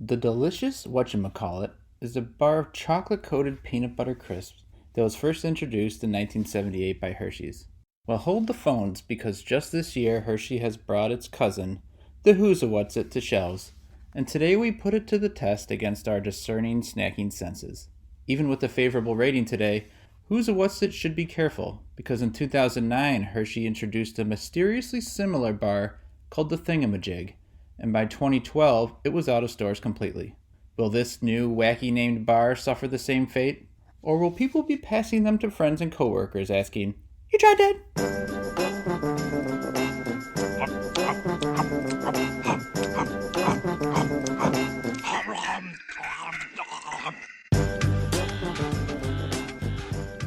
The delicious Whatchamacallit is a bar of chocolate-coated peanut butter crisps that was first introduced in 1978 by Hershey's. Well, hold the phones, because just this year Hershey has brought its cousin, the Whoozeewhatzit, to shelves, and today we put it to the test against our discerning snacking senses. Even with a favorable rating today, Whoozeewhatzit should be careful, because in 2009 Hershey introduced a mysteriously similar bar called the Thingamajig, and by 2012 it was out of stores completely. Will this new wacky named bar suffer the same fate? Or will people be passing them to friends and coworkers asking, "You tried that?"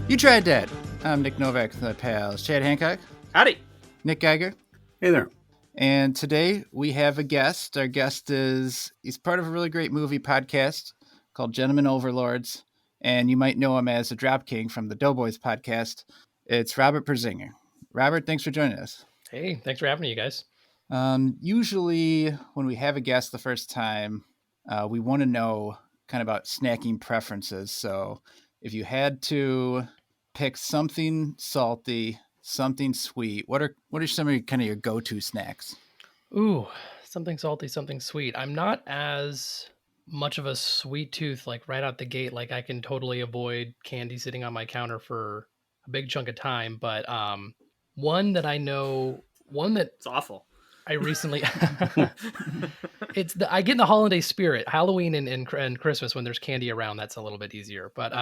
You Tried Dat. I'm Nick Novak with my pals Chad Hancock, Howdy. Nick Geiger, Hey there. and today we have a guest. Our guest he's part of a really great movie podcast called Gentlemen Overlords, and you might know him as the Drop King from the Doughboys podcast. It's Robert Persinger. Robert, thanks for joining us. Hey, thanks for having me, you guys. Usually when we have a guest the first time, we want to know kind of about snacking preferences. So if you had to pick something salty, something sweet, what are some of your go-to snacks? Ooh, something salty, something sweet. I'm not as much of a sweet tooth, like right out the gate. Like I can totally avoid candy sitting on my counter for a big chunk of time. But one that It's awful. I recently I get in the holiday spirit. Halloween and Christmas, when there's candy around, that's a little bit easier. But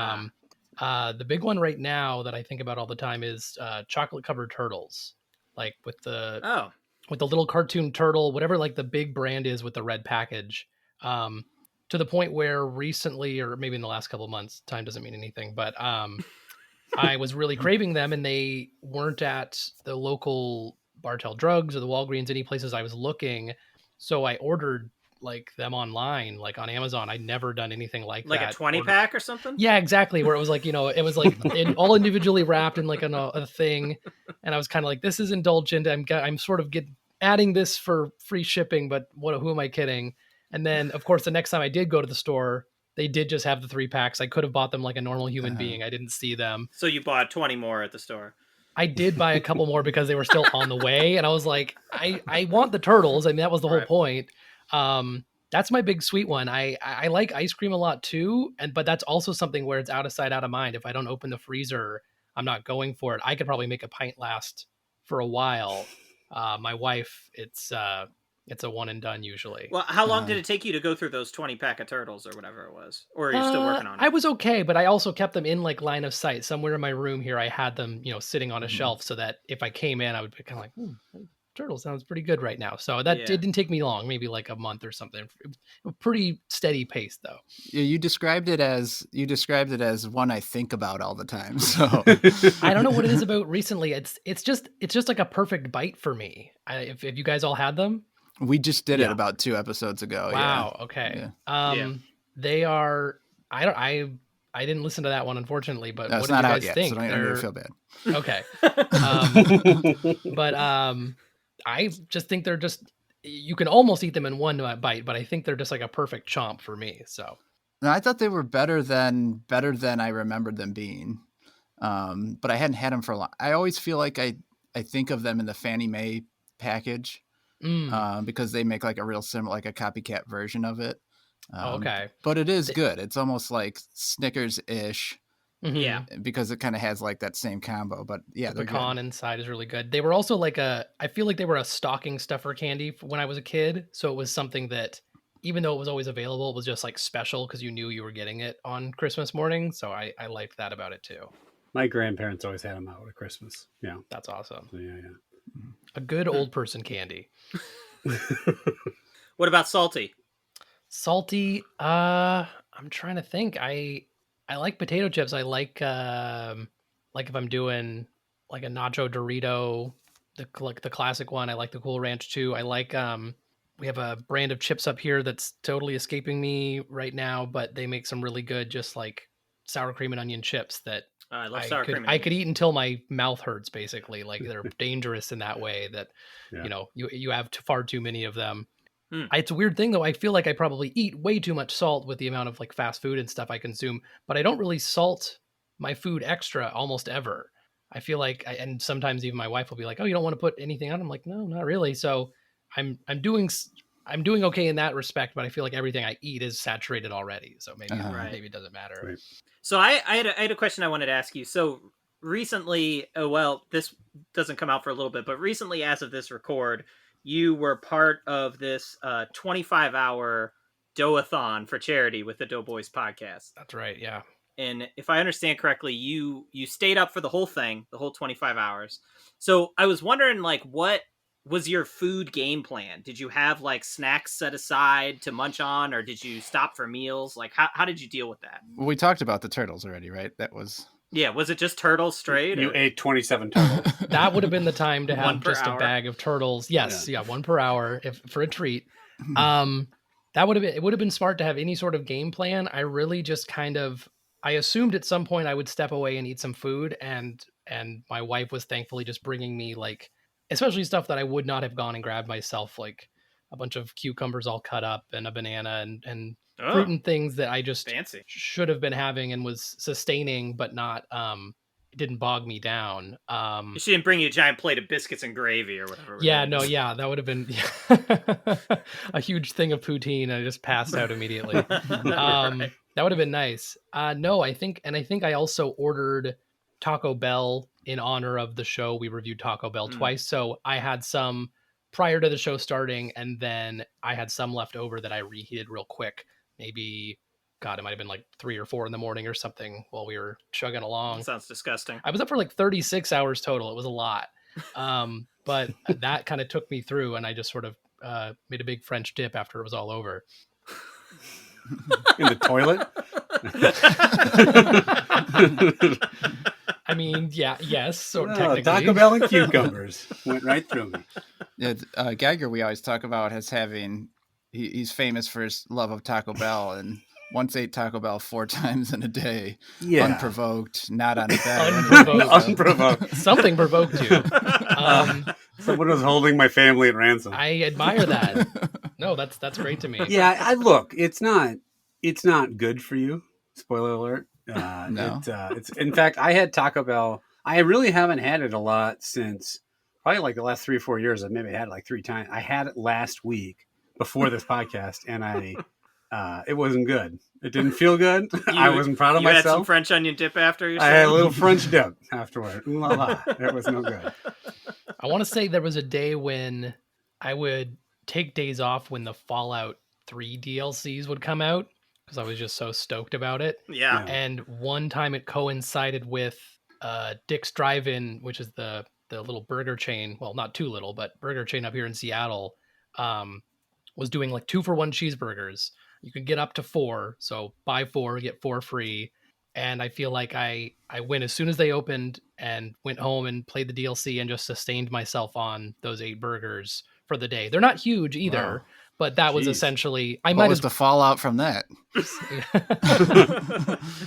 the big one right now that I think about all the time is chocolate covered turtles, like with the little cartoon turtle, whatever like the big brand is with the red package. To the point where recently, or maybe in the last couple of months, time doesn't mean anything, but I was really craving them, and they weren't at the local Bartell Drugs or the Walgreens, any places I was looking. So I ordered like them online, like on Amazon. I'd never done anything like that. Like a 20-pack or something? Yeah, exactly. Where it was like, it was like all individually wrapped in like a thing. And I was kind of like, this is indulgent. I'm sort of adding this for free shipping, but who am I kidding? And then of course, the next time I did go to the store, they did just have the 3-packs. I could have bought them like a normal human being. I didn't see them. So you bought 20 more at the store? I did buy a couple more because they were still on the way. And I was like, I want the turtles. I mean, that was the whole point. That's my big sweet one. I like ice cream a lot too. But that's also something where it's out of sight, out of mind. If I don't open the freezer, I'm not going for it. I could probably make a pint last for a while. My wife, it's a one and done usually. Well, how long did it take you to go through those 20-pack of turtles or whatever it was? Or are you still working on it? I was okay, but I also kept them in like line of sight. Somewhere in my room here, I had them, sitting on a shelf so that if I came in, I would be kind of like, turtle sounds pretty good right now. So it didn't take me long, maybe like a month or something. A pretty steady pace though. Yeah, you described it as one I think about all the time. So I don't know what it is about recently. It's just like a perfect bite for me. If you guys all had them. We just did it about 2 episodes ago. Wow. Yeah. Okay. Yeah. They are. I didn't listen to that one, unfortunately. But no, what do you guys yet, think? So don't feel bad. Okay. But I just think they're just. You can almost eat them in one bite, but I think they're just like a perfect chomp for me. So. No, I thought they were better than I remembered them being. But I hadn't had them for a long. I always feel like I think of them in the Fannie Mae package. Because they make like a real similar, like a copycat version of it. Okay. But it is good. It's almost like Snickers-ish. Mm-hmm. Yeah. Because it kind of has like that same combo. But yeah, the pecan inside is really good. They were also like I feel like they were a stocking stuffer candy when I was a kid. So it was something that, even though it was always available, it was just like special because you knew you were getting it on Christmas morning. So I liked that about it too. My grandparents always had them out at Christmas. Yeah. That's awesome. So, yeah. A good old person candy. What about salty? Salty, I'm trying to think. I like potato chips. I like if I'm doing like a nacho Dorito, the classic one. I like the Cool Ranch too. I like we have a brand of chips up here that's totally escaping me right now, but they make some really good just like sour cream and onion chips that I love sour cream. I could eat until my mouth hurts, basically. Like they're dangerous in that way that, you have far too many of them. It's a weird thing though. I feel like I probably eat way too much salt with the amount of like fast food and stuff I consume, but I don't really salt my food extra almost ever. I feel like, and sometimes even my wife will be like, "Oh, you don't want to put anything on?" I'm like, "No, not really." So I'm doing okay in that respect, but I feel like everything I eat is saturated already. So maybe maybe it doesn't matter. Right. So I had a question I wanted to ask you. So recently, this doesn't come out for a little bit, but recently, as of this record, you were part of this 25-hour dough-a-thon for charity with the Doughboys podcast. That's right. Yeah. And if I understand correctly, you stayed up for the whole thing, the whole 25 hours. So I was wondering, like, what was your food game plan? Did you have like snacks set aside to munch on, or did you stop for meals? Like, how did you deal with that? Well, we talked about the turtles already, right? That was... Yeah, was it just turtles straight? You ate 27 turtles. That would have been the time to One have per just hour? a bag of turtles. Yes, yeah, 1 per hour for a treat. That would have been smart to have any sort of game plan. I really just I assumed at some point I would step away and eat some food, and my wife was thankfully just bringing me like, especially stuff that I would not have gone and grabbed myself, like a bunch of cucumbers all cut up and a banana and fruit and things that I just Fancy. should have been having and was sustaining, but not it didn't bog me down. She didn't bring you a giant plate of biscuits and gravy or whatever. Yeah, no, yeah, that would have been a huge thing of poutine. I just passed out immediately. Right. That would have been nice. No, I think I also ordered Taco Bell in honor of the show. We reviewed Taco Bell twice, so I had some prior to the show starting, and then I had some left over that I reheated real quick. Maybe, God, it might have been like 3 or 4 in the morning or something while we were chugging along. That sounds disgusting. I was up for like 36 hours total. It was a lot. But that kind of took me through, and I just sort of made a big French dip after it was all over. In the toilet? I mean, yes, so Oh, technically. Taco Bell and cucumbers went right through me. Yeah, Geiger, we always talk about as having... He's famous for his love of Taco Bell, and once ate Taco Bell 4 times in a day, unprovoked, not on a bed. Unprovoked. Something provoked you. Someone was holding my family at ransom. I admire that. No, that's great to me. Yeah, I look. It's not good for you. Spoiler alert. No. It's in fact, I had Taco Bell. I really haven't had it a lot since probably like the last 3 or 4 years. I maybe had it like 3 times. I had it last week before this podcast, and it wasn't good. It didn't feel good. I wasn't proud of You had some myself. French onion dip after you. I had a little French dip afterward. Ooh la la. It was no good. I want to say there was a day when I would take days off when the Fallout 3 DLCs would come out because I was just so stoked about it. Yeah. And one time it coincided with Dick's Drive-In, which is the little burger chain. Well, not too little, but burger chain up here in Seattle. Was doing like 2-for-1 cheeseburgers. You could get up to 4, so buy 4, get 4 free. And I feel like I went as soon as they opened and went home and played the DLC and just sustained myself on those 8 burgers for the day. They're not huge either, Wow. but that was Jeez. essentially. What was the fallout from that? So is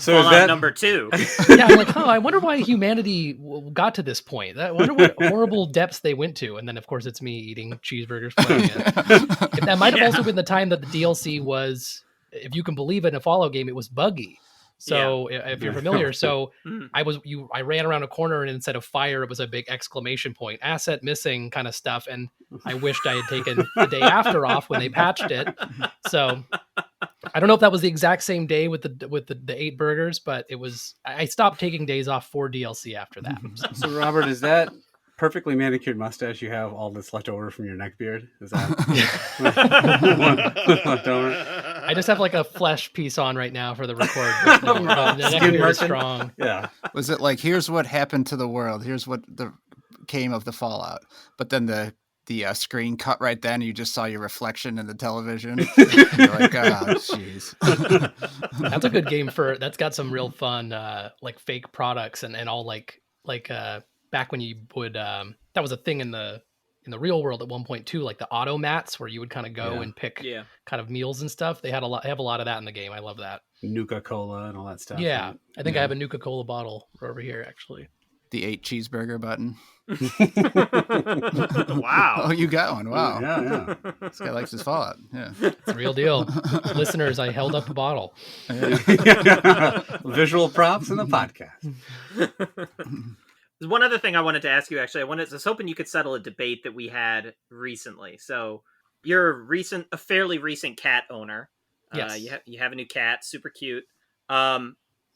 Fallout that number 2. Yeah, I'm like, I wonder why humanity got to this point. I wonder what horrible depths they went to. And then, of course, it's me eating cheeseburgers playing it. That might have also been the time that the DLC was, if you can believe it, in a Fallout game, it was buggy. So if you're familiar, so I ran around a corner, and instead of fire, it was a big exclamation point, asset missing kind of stuff. And I wished I had taken the day after off when they patched it. So I don't know if that was the exact same day with the 8 burgers, but it was. I stopped taking days off for DLC after that. so? Robert, is that perfectly manicured mustache you have all that's left over from your neck beard? Is that left over? I just have like a flesh piece on right now for the record. But no, the neck beard is strong. Yeah. Was it like, here's what happened to the world, here's what came of the fallout, but then the screen cut right then, you just saw your reflection in the television. You're like, oh jeez. That's a good game that's got some real fun like fake products and all like back when you would that was a thing in the real world at one point too, like the auto mats where you would kind of go and pick kind of meals and stuff. They have a lot of that in the game. I love that. Nuka Cola and all that stuff. Yeah. I think I have a Nuka Cola bottle over here actually. The 8 cheeseburger button. Wow. Oh, you got one. Wow. Yeah. This guy likes his Fallout. Yeah. It's the real deal. Listeners, I held up a bottle. Visual props in the podcast. There's one other thing I wanted to ask you, actually. I was hoping you could settle a debate that we had recently. So you're a fairly recent cat owner. Yes. You have a new cat, super cute.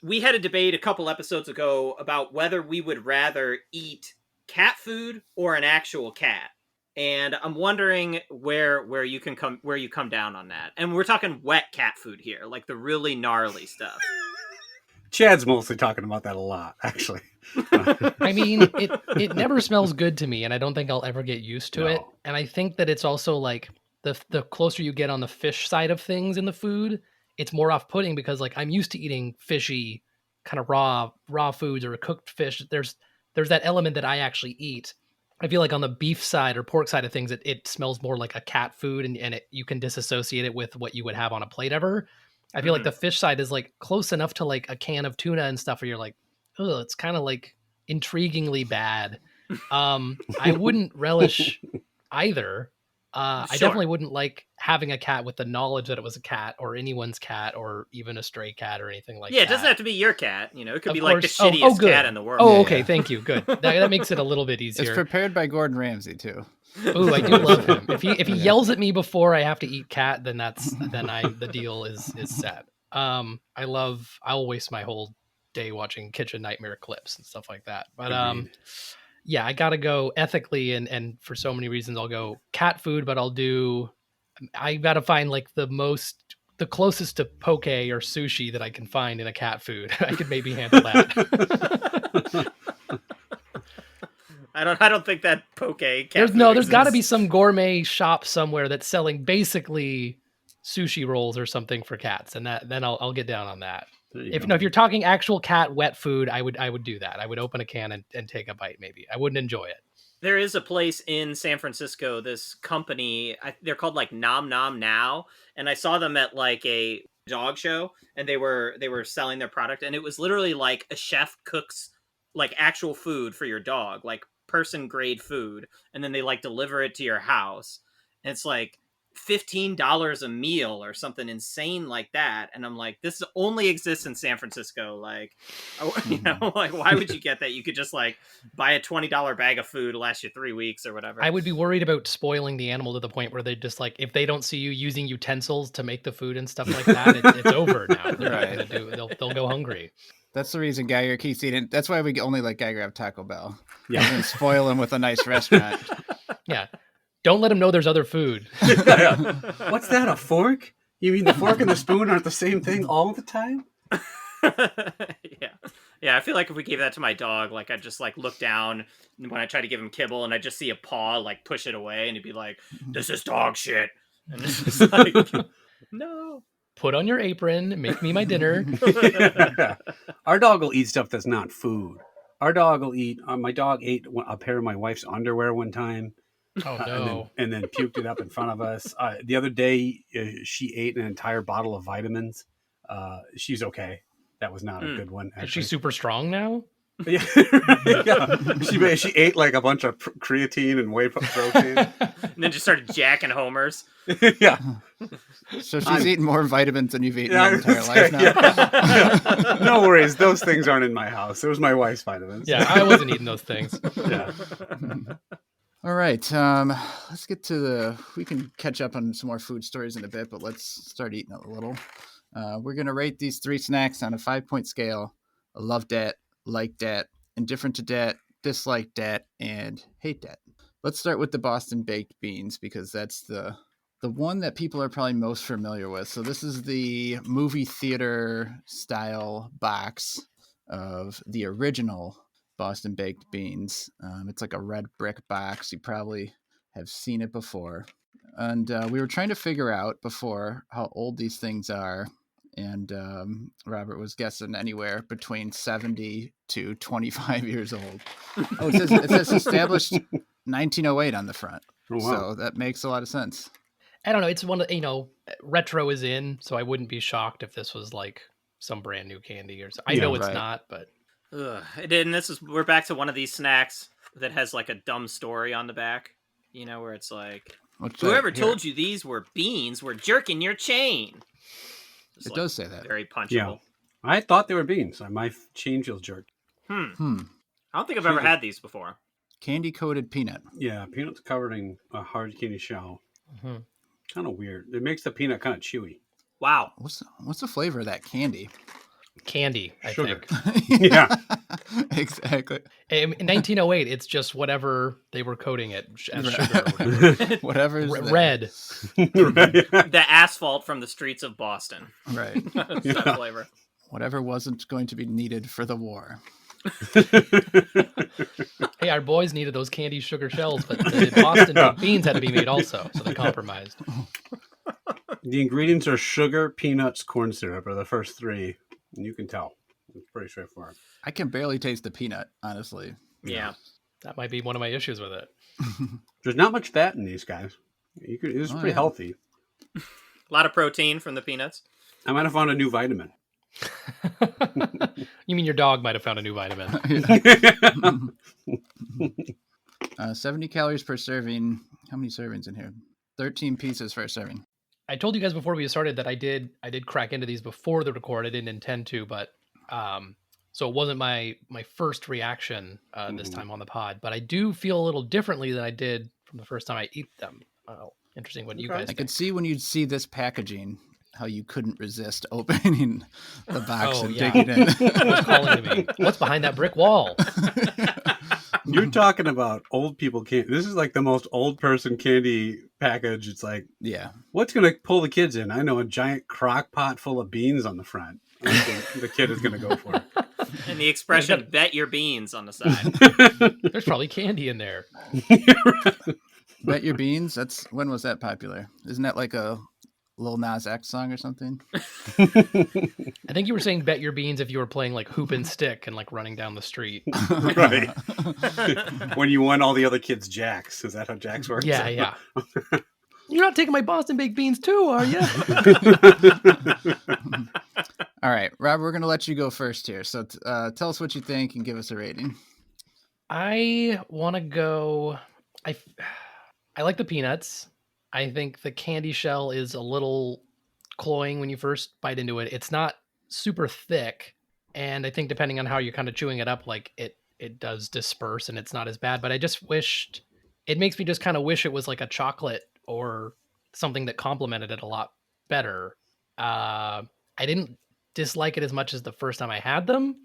We had a debate a couple episodes ago about whether we would rather eat cat food or an actual cat. And I'm wondering where you come down on that. And we're talking wet cat food here, like the really gnarly stuff. Chad's mostly talking about that a lot, actually. I mean, it never smells good to me, and I don't think I'll ever get used to it. And I think that it's also like the closer you get on the fish side of things in the food, it's more off-putting because like I'm used to eating fishy, kind of raw foods or cooked fish. There's that element that I actually eat. I feel like on the beef side or pork side of things, it smells more like a cat food, and you can disassociate it with what you would have on a plate ever. I feel like the fish side is like close enough to like a can of tuna and stuff where you're like, oh, it's kind of like intriguingly bad. I wouldn't relish either. I definitely wouldn't like having a cat with the knowledge that it was a cat or anyone's cat or even a stray cat or anything like that. Yeah, it doesn't have to be your cat. You know, it could Of be like the course. shittiest good. cat in the world. Oh, okay. Thank you. Good. That makes it a little bit easier. It's prepared by Gordon Ramsay too. Oh, I do love him. If he yells at me before I have to eat cat, then the deal is set. I'll waste my whole day watching Kitchen Nightmare clips and stuff like that. But yeah, I gotta go ethically and for so many reasons I'll go cat food, but I gotta find like the closest to poke or sushi that I can find in a cat food. I could maybe handle that. I don't think that poke cat There's food got to be exists. some gourmet shop somewhere that's selling basically sushi rolls or something for cats, and then I'll get down on that. If you're talking actual cat wet food, I would do that. I would open a can and take a bite. Maybe I wouldn't enjoy it. There is a place in San Francisco, this company, they're called like Nom Nom Now, and I saw them at like a dog show, and they were selling their product, and it was literally like a chef cooks like actual food for your dog, like person grade food, and then they like deliver it to your house, and it's like $15 a meal or something insane like that, and I'm like, this only exists in San Francisco. Like, you know, like why would you get that? You could just like buy a $20 bag of food to last you 3 weeks or whatever. I would be worried about spoiling the animal to the point where they just like, if they don't see you using utensils to make the food and stuff like that, it's over now. They're not gonna do it. They'll go hungry. That's the reason Geiger keeps eating. That's why we only let Geiger have Taco Bell. Yeah. And spoil him with a nice restaurant. Yeah. Don't let them know there's other food. What's that, a fork? You mean the fork and the spoon aren't the same thing all the time? Yeah, I feel like if we gave that to my dog, like I'd just like look down when I try to give him kibble and I just see a paw like push it away and he'd be like, this is dog shit. And it's just like, no. Put on your apron, make me my dinner. Our dog will eat stuff that's not food. Our dog will eat, my dog ate a pair of my wife's underwear one time. Oh no. And then puked it up in front of us. The other day, she ate an entire bottle of vitamins. She's okay. That was not a good one. Is she super strong now? Yeah. Yeah. She ate like a bunch of creatine and whey protein. And then just started jacking homers. Yeah. So she's eating more vitamins than you've eaten your entire life now. Yeah. No worries. Those things aren't in my house. It was my wife's vitamins. Yeah, I wasn't eating those things. Yeah. All right, let's get to we can catch up on some more food stories in a bit, but let's start eating a little. We're going to rate these 3 snacks on a 5-point scale. I love that, like that, indifferent to that, dislike that, and hate that. Let's start with the Boston baked beans because that's the one that people are probably most familiar with. So this is the movie theater style box of the original Boston baked beans. It's like a red brick box. You probably have seen it before. And we were trying to figure out before how old these things are. And Robert was guessing anywhere between 70 to 25 years old. Oh, it says established 1908 on the front. Oh, wow. So that makes a lot of sense. I don't know. It's one of, retro is in, so I wouldn't be shocked if this was like some brand new candy or something. I know it's not, but Ugh. And we're back to one of these snacks that has like a dumb story on the back. You know, where it's like, whoever told you these were beans were jerking your chain. It does say that. Very punchable. Yeah. I thought they were beans. My chain feels jerked. I don't think I've ever had these before. Candy coated peanut. Yeah, peanuts covered in a hard candy shell. Mm-hmm. Kind of weird. It makes the peanut kind of chewy. Wow. What's the flavor of that candy? Candy, Sugar. I think. Yeah. Exactly. In 1908, it's just whatever they were coating it as sugar or whatever. Whatever's Red. The asphalt from the streets of Boston. Right. That flavor. Whatever wasn't going to be needed for the war. Hey, our boys needed those candy sugar shells, but the Boston baked beans had to be made also, so they compromised. The ingredients are sugar, peanuts, corn syrup are the first three. And you can tell. It's pretty straightforward. I can barely taste the peanut, honestly. Yeah. That might be one of my issues with it. There's not much fat in these guys. It's pretty healthy. A lot of protein from the peanuts. I might have found a new vitamin. You mean your dog might have found a new vitamin? 70 calories per serving. How many servings in here? 13 pieces for a serving. I told you guys before we started that I did crack into these before the record. I didn't intend to, but so it wasn't my first reaction this time on the pod. But I do feel a little differently than I did from the first time I eat them. Interesting what you guys think. I could see when you see this packaging how you couldn't resist opening the box and digging in. What's calling to me? What's behind that brick wall? You're talking about old people candy. This is like the most old person candy package. It's like, what's going to pull the kids in? I know a giant crock pot full of beans on the front. I think the kid is going to go for it. And the expression, bet your beans on the side. There's probably candy in there. Bet your beans? When was that popular? Isn't that like a Lil Nas X song or something? I think you were saying bet your beans if you were playing like hoop and stick and like running down the street. Right. When you won all the other kids' jacks. Is that how jacks work? Yeah. You're not taking my Boston baked beans too, are you? All right, Rob, we're going to let you go first here. So tell us what you think and give us a rating. I want to go... I like the peanuts. I think the candy shell is a little cloying when you first bite into it. It's not super thick, and I think depending on how you're kind of chewing it up, like it does disperse and it's not as bad. But I just wished... It makes me just kind of wish it was like a chocolate or something that complemented it a lot better. I didn't dislike it as much as the first time I had them,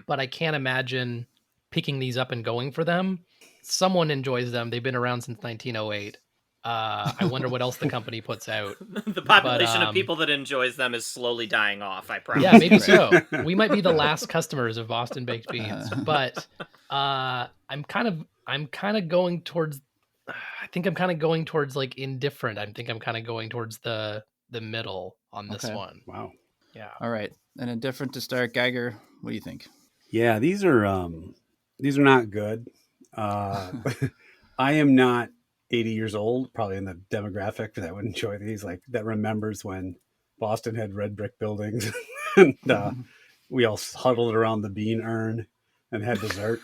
but I can't imagine picking these up and going for them. Someone enjoys them. They've been around since 1908. I wonder what else the company puts out. The population of people that enjoys them is slowly dying off, I promise. Yeah, maybe so. We might be the last customers of Boston baked beans, but I'm kind of going towards... I think I'm kind of going towards like indifferent. I think I'm kind of going towards the middle on this one. Wow. Yeah. All right. And indifferent to start. Geiger, what do you think? Yeah, these are not good. I am not 80 years old, probably in the demographic that would enjoy these, like that remembers when Boston had red brick buildings and we all huddled around the bean urn and had dessert.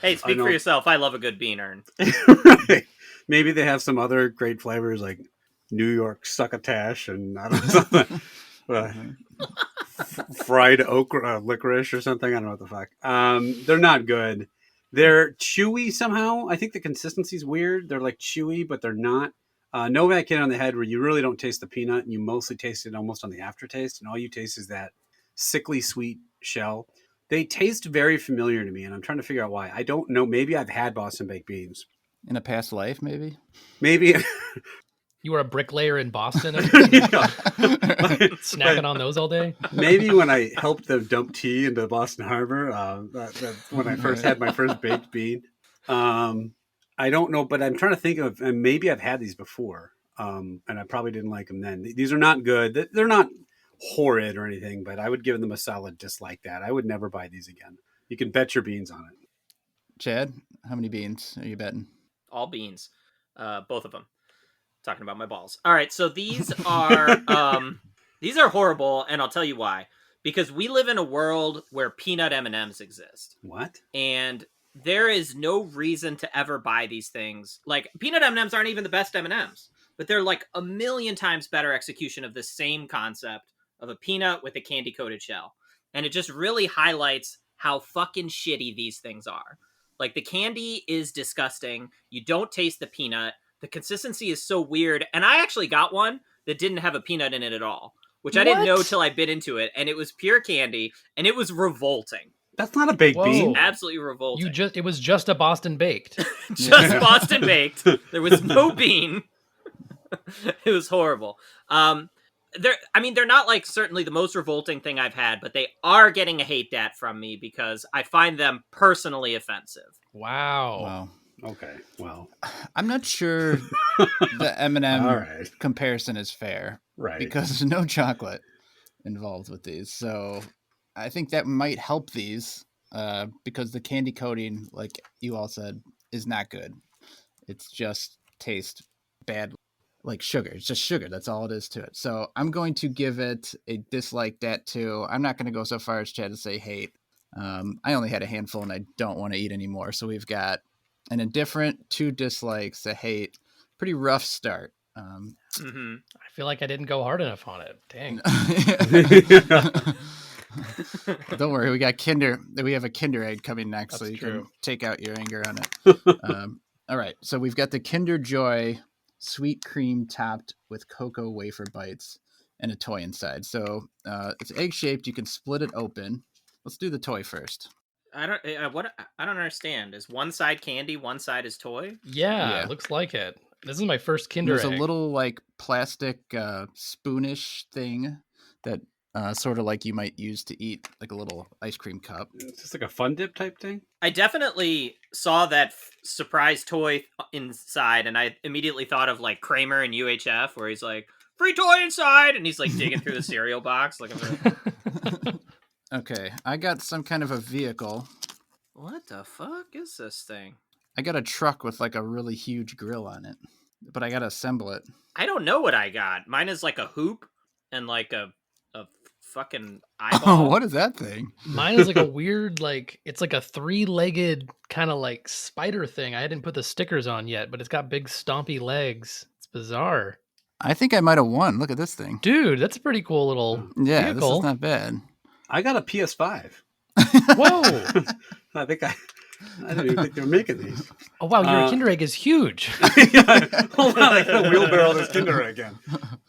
Hey, speak for yourself. I love a good bean urn. Right. Maybe they have some other great flavors like New York succotash and I don't know, fried okra, licorice or something. I don't know what the fuck. They're not good. They're chewy somehow. I think the consistency's weird. They're like chewy, but they're not. Novak hit on the head where you really don't taste the peanut and you mostly taste it almost on the aftertaste, and all you taste is that sickly sweet shell. They taste very familiar to me, and I'm trying to figure out why. I don't know. Maybe I've had Boston baked beans. In a past life, maybe? Maybe. You were a bricklayer in Boston? Snacking on those all day? Maybe when I helped them dump tea into Boston Harbor, when I first had my first baked bean. I don't know, but I'm trying to think of, and maybe I've had these before, and I probably didn't like them then. These are not good. They're not horrid or anything, but I would give them a solid dislike. That I would never buy these again. You can bet your beans on it. Chad, how many beans are you betting? All beans, both of them. Talking about my balls. All right, so these are horrible, and I'll tell you why. because we live in a world where peanut M&Ms exist. What? And there is no reason to ever buy these things. Like, peanut M&Ms aren't even the best M&Ms, but they're like a million times better execution of the same concept of a peanut with a candy coated shell. And it just really highlights how fucking shitty these things are. Like, the candy is disgusting. You don't taste the peanut. The consistency is so weird. And I actually got one that didn't have a peanut in it at all, which I didn't know till I bit into it. And it was pure candy, and it was revolting. That's not a baked bean. Absolutely revolting. It was just a Boston baked. Just Boston baked. There was no bean. It was horrible. They're not like certainly the most revolting thing I've had, but they are getting a hate dat from me because I find them personally offensive. Wow. Okay. Well, I'm not sure the M&M right. comparison is fair, Right? Because there's no chocolate involved with these, so I think that might help these because the candy coating, like you all said, is not good. It's just tastes bad. Like sugar. It's just sugar. That's all it is to it. So I'm going to give it a dislike that too. I'm not going to go so far as Chad to say hate. I only had a handful and I don't want to eat anymore. So we've got an indifferent, 2 dislikes, a hate. Pretty rough start. I feel like I didn't go hard enough on it. Dang. Don't worry. We got We have a Kinder Egg coming next. That's so you true. can take out your anger on it. All right. So we've got the Kinder Joy sweet cream topped with cocoa wafer bites and a toy inside. So it's egg shaped. You can split it open. Let's do the toy first. I don't understand. Is one side candy, one side is toy? Yeah, it looks like it. This is my first Kinder There's Egg. a little like plastic spoonish thing that sort of like you might use to eat like a little ice cream cup. It's just like a fun dip type thing. I definitely saw that surprise toy inside, and I immediately thought of like Kramer in UHF, where he's like, "Free toy inside," and he's like digging through the cereal box looking for. Okay, I got some kind of a vehicle. What the fuck is this thing? I got a truck with like a really huge grill on it, but I gotta assemble it. I don't know what I got. Mine is like a hoop and like a fucking eyeball. Oh, what is that thing? Mine is like a weird, like, it's like a 3-legged kind of like spider thing. I didn't put the stickers on yet, but it's got big stompy legs. It's bizarre. I think I might have won. Look at this thing. Dude, that's a pretty cool little Yeah, vehicle. this is not bad. I got a PS5. Whoa. I didn't even think they were making these. Oh, wow. Your Kinder Egg is huge. Hold on, I gotta wheelbarrow this Kinder Egg again.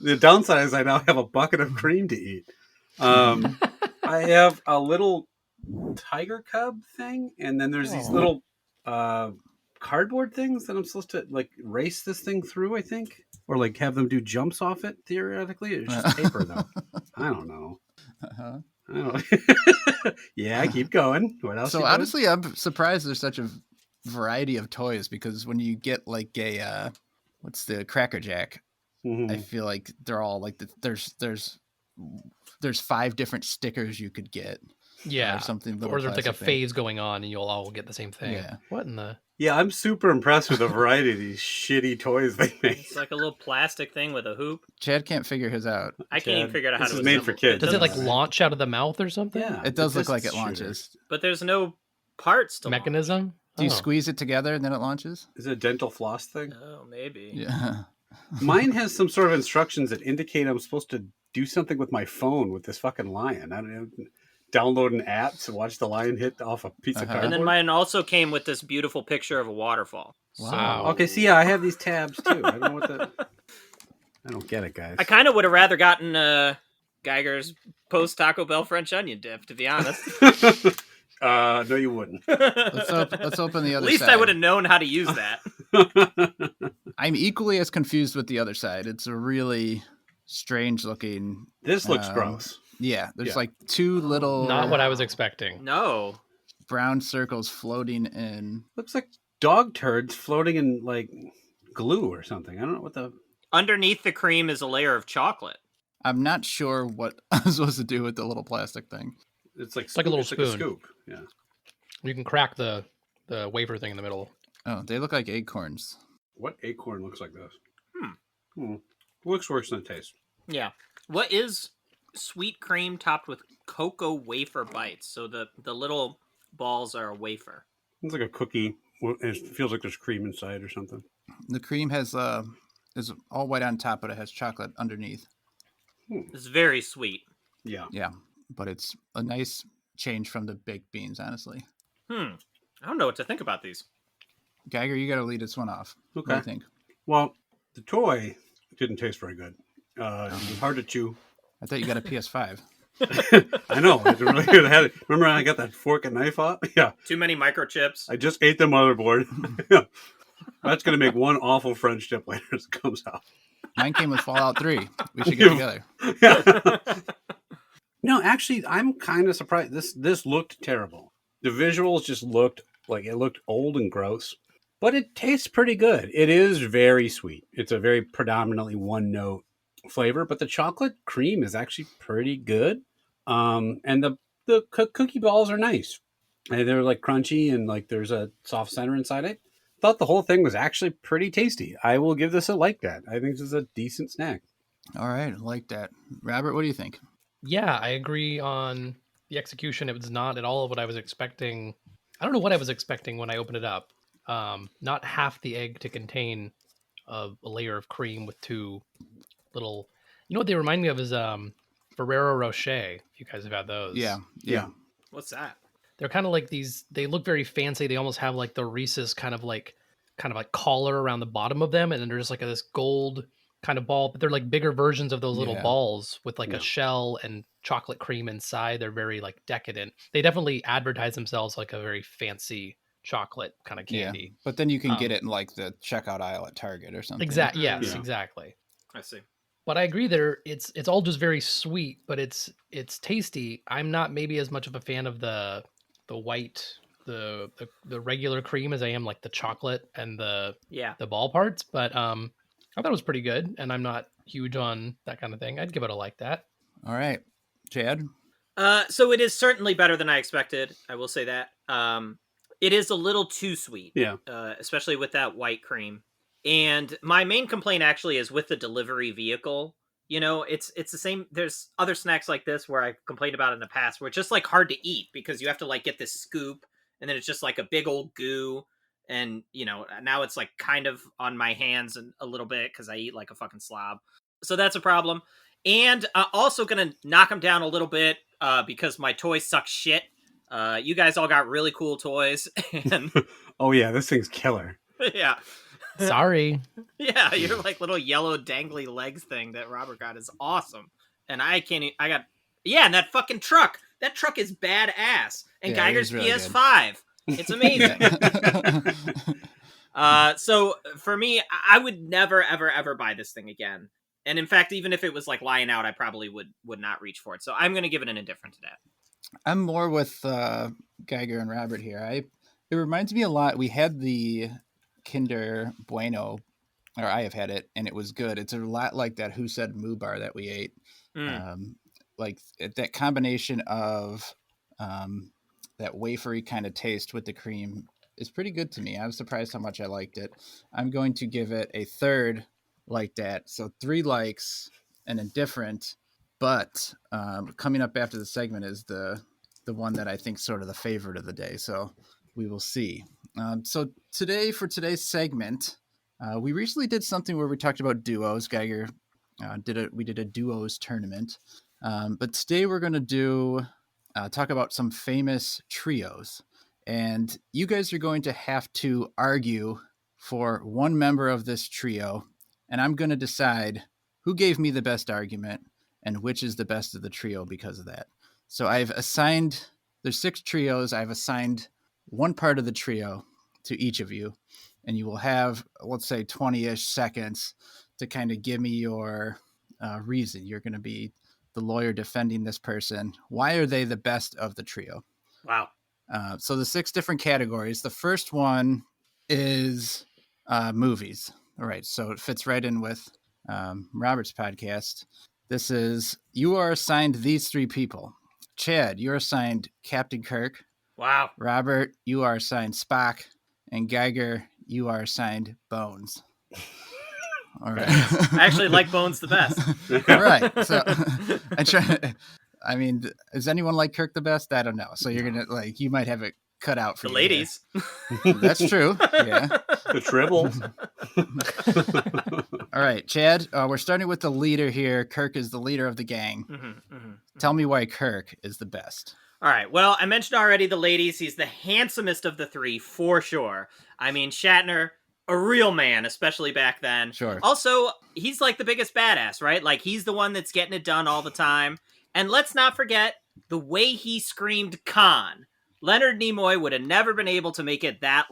The downside is I now have a bucket of cream to eat. I have a little tiger cub thing, and then there's these little cardboard things that I'm supposed to like race this thing through, I think, or like have them do jumps off it. Theoretically, it's just paper though. I don't know. Uh-huh. I don't know. Yeah, keep going. What else? So honestly, I'm surprised there's such a variety of toys because when you get like a what's the Cracker Jack, I feel like they're all like there's 5 different stickers you could get. Yeah. Or something. Or there's like a thing. phase going on and you'll all get the same thing. Yeah. What in the... Yeah, I'm super impressed with the variety of these shitty toys they make. It's like a little plastic thing with a hoop. Chad can't figure his out. I can't even figure out how this to is made for kids. Does it like Right. launch out of the mouth or something? Yeah, It does look like it shooter. launches. But there's no parts to Mechanism? Do you Oh. squeeze it together and then it launches? Is it a dental floss thing? launch. Oh, maybe. Yeah. Mine has some sort of instructions that indicate I'm supposed to do something with my phone with this fucking lion. I don't know. Download an app to watch the lion hit off a piece of Uh-huh. cardboard. And then mine also came with this beautiful picture of a waterfall. Wow. Okay, see, yeah, I have these tabs too. I don't know what the. I don't get it, guys. I kind of would have rather gotten Geiger's post Taco Bell French onion dip, to be honest. No, you wouldn't. Let's open the At other least side. I would have known how to use that. I'm equally as confused with the other side. It's a really strange looking. This looks gross. Yeah, there's Yeah. like 2 little Not what I was expecting. No. brown circles floating in. Looks like dog turds floating in like glue or something. I don't know what the. Underneath the cream is a layer of chocolate. I'm not sure what I'm supposed to do with the little plastic thing. It's like like a little Like a spoon. scoop. Yeah. You can crack the wafer thing in the middle. Oh, they look like acorns. What acorn looks like this? Looks worse than it tastes. Yeah. What is sweet cream topped with cocoa wafer bites. So the little balls are a wafer. It's like a cookie. It feels like there's cream inside or something. The cream has is all white on top, but it has chocolate underneath. It's very sweet. Yeah. Yeah, but it's a nice change from the baked beans, honestly. I don't know what to think about these. Geiger, you got to lead this one off. What do Okay. you think? Well, the toy didn't taste very good. It was hard to chew. I thought you got a PS5. I know. It's really good. Remember I got that fork and knife off? Yeah. Too many microchips. I just ate the motherboard. Yeah. That's going to make one awful French dip later as it comes out. Mine came with Fallout 3. We should get together. Yeah. No, actually, I'm kind of surprised. This looked terrible. The visuals just looked like it looked old and gross, but it tastes pretty good. It is very sweet. It's a very predominantly one note flavor, but the chocolate cream is actually pretty good. And the cookie balls are nice. And they're like crunchy and like there's a soft center inside it. Thought the whole thing was actually pretty tasty. I will give this a like that. I think this is a decent snack. All right, I like that. Robert, what do you think? Yeah, I agree on the execution. It was not at all what I was expecting. I don't know what I was expecting when I opened it up. Not half the egg to contain a layer of cream with two little. You know what they remind me of is Ferrero Rocher. If you guys have had those, Yeah. What's that? they're kind of like these. They look very fancy. They almost have like the Reese's kind of like collar around the bottom of them, and then there's like this gold kind of ball, but they're like bigger versions of those little Yeah. balls with like Yeah. a shell and chocolate cream inside. They're very like decadent. They definitely advertise themselves like a very fancy chocolate kind of candy. Yeah, but then you can get it in like the checkout aisle at Target or something. Exactly. Yes, Yeah. exactly. I see. But I agree there. It's all just very sweet, but it's tasty. I'm not maybe as much of a fan of the white the regular cream as I am like the chocolate and the ball parts, but I thought it was pretty good, and I'm not huge on that kind of thing. I'd give it a like that. All right, Chad. So it is certainly better than I expected. I will say that. It is a little too sweet. Yeah. Especially with that white cream. And my main complaint actually is with the delivery vehicle. You know, it's the same. There's other snacks like this where I've complained about in the past where it's just like hard to eat because you have to like get this scoop and then it's just like a big old goo. And, you know, now it's like kind of on my hands a little bit because I eat like a fucking slob. So that's a problem. And also going to knock them down a little bit because my toys suck shit. You guys all got really cool toys. And Oh, yeah, this thing's killer. yeah. Sorry. Yeah, your like little yellow dangly legs thing that Robert got is awesome. And I can't, and that fucking truck. That truck is badass. And Yeah, it Geiger's is really PS5. It's amazing. So for me, I would never, ever, ever buy this thing again. And in fact, even if it was like lying out, I probably would not reach for it. So I'm going to give it an indifferent to that. I'm more with Geiger and Robert here. It reminds me a lot. We had the Kinder Bueno, or I have had it, and it was good. It's a lot like that Who Said Moo bar that we ate. Like that combination of that wafery kind of taste with the cream is pretty good to me. I was surprised how much I liked it. I'm going to give it a third like that. So 3 likes and indifferent. But coming up after the segment is the one that I think is sort of the favorite of the day. So we will see. So today, for today's segment, we recently did something where we talked about duos. Geiger we did a duos tournament. But today we're going to talk about some famous trios. And you guys are going to have to argue for one member of this trio. And I'm going to decide who gave me the best argument and which is the best of the trio because of that. So there's 6 trios. I've assigned one part of the trio to each of you, and you will have, let's say, 20-ish seconds to kind of give me your reason. You're going to be the lawyer defending this person. Why are they the best of the trio? Wow. So the 6 different categories. The first one is movies. All right, so it fits right in with Robert's podcast. This is, you are assigned these 3 people. Chad, you're assigned Captain Kirk. Wow. Robert, you are assigned Spock. And Geiger, you are assigned Bones. All right. I actually like Bones the best. All right. So I mean, does anyone like Kirk the best? I don't know. So you're gonna you might have it cut out for The you ladies. That's true. Yeah. The Tribbles. All right, Chad. We're starting with the leader here. Kirk is the leader of the gang. Tell me why Kirk is the best. All right. Well, I mentioned already the ladies. He's the handsomest of the three, for sure. I mean, Shatner, a real man, especially back then. Sure. Also, he's like the biggest badass, right? Like, he's the one that's getting it done all the time. And let's not forget the way he screamed Khan. Leonard Nimoy would have never been able to make it that,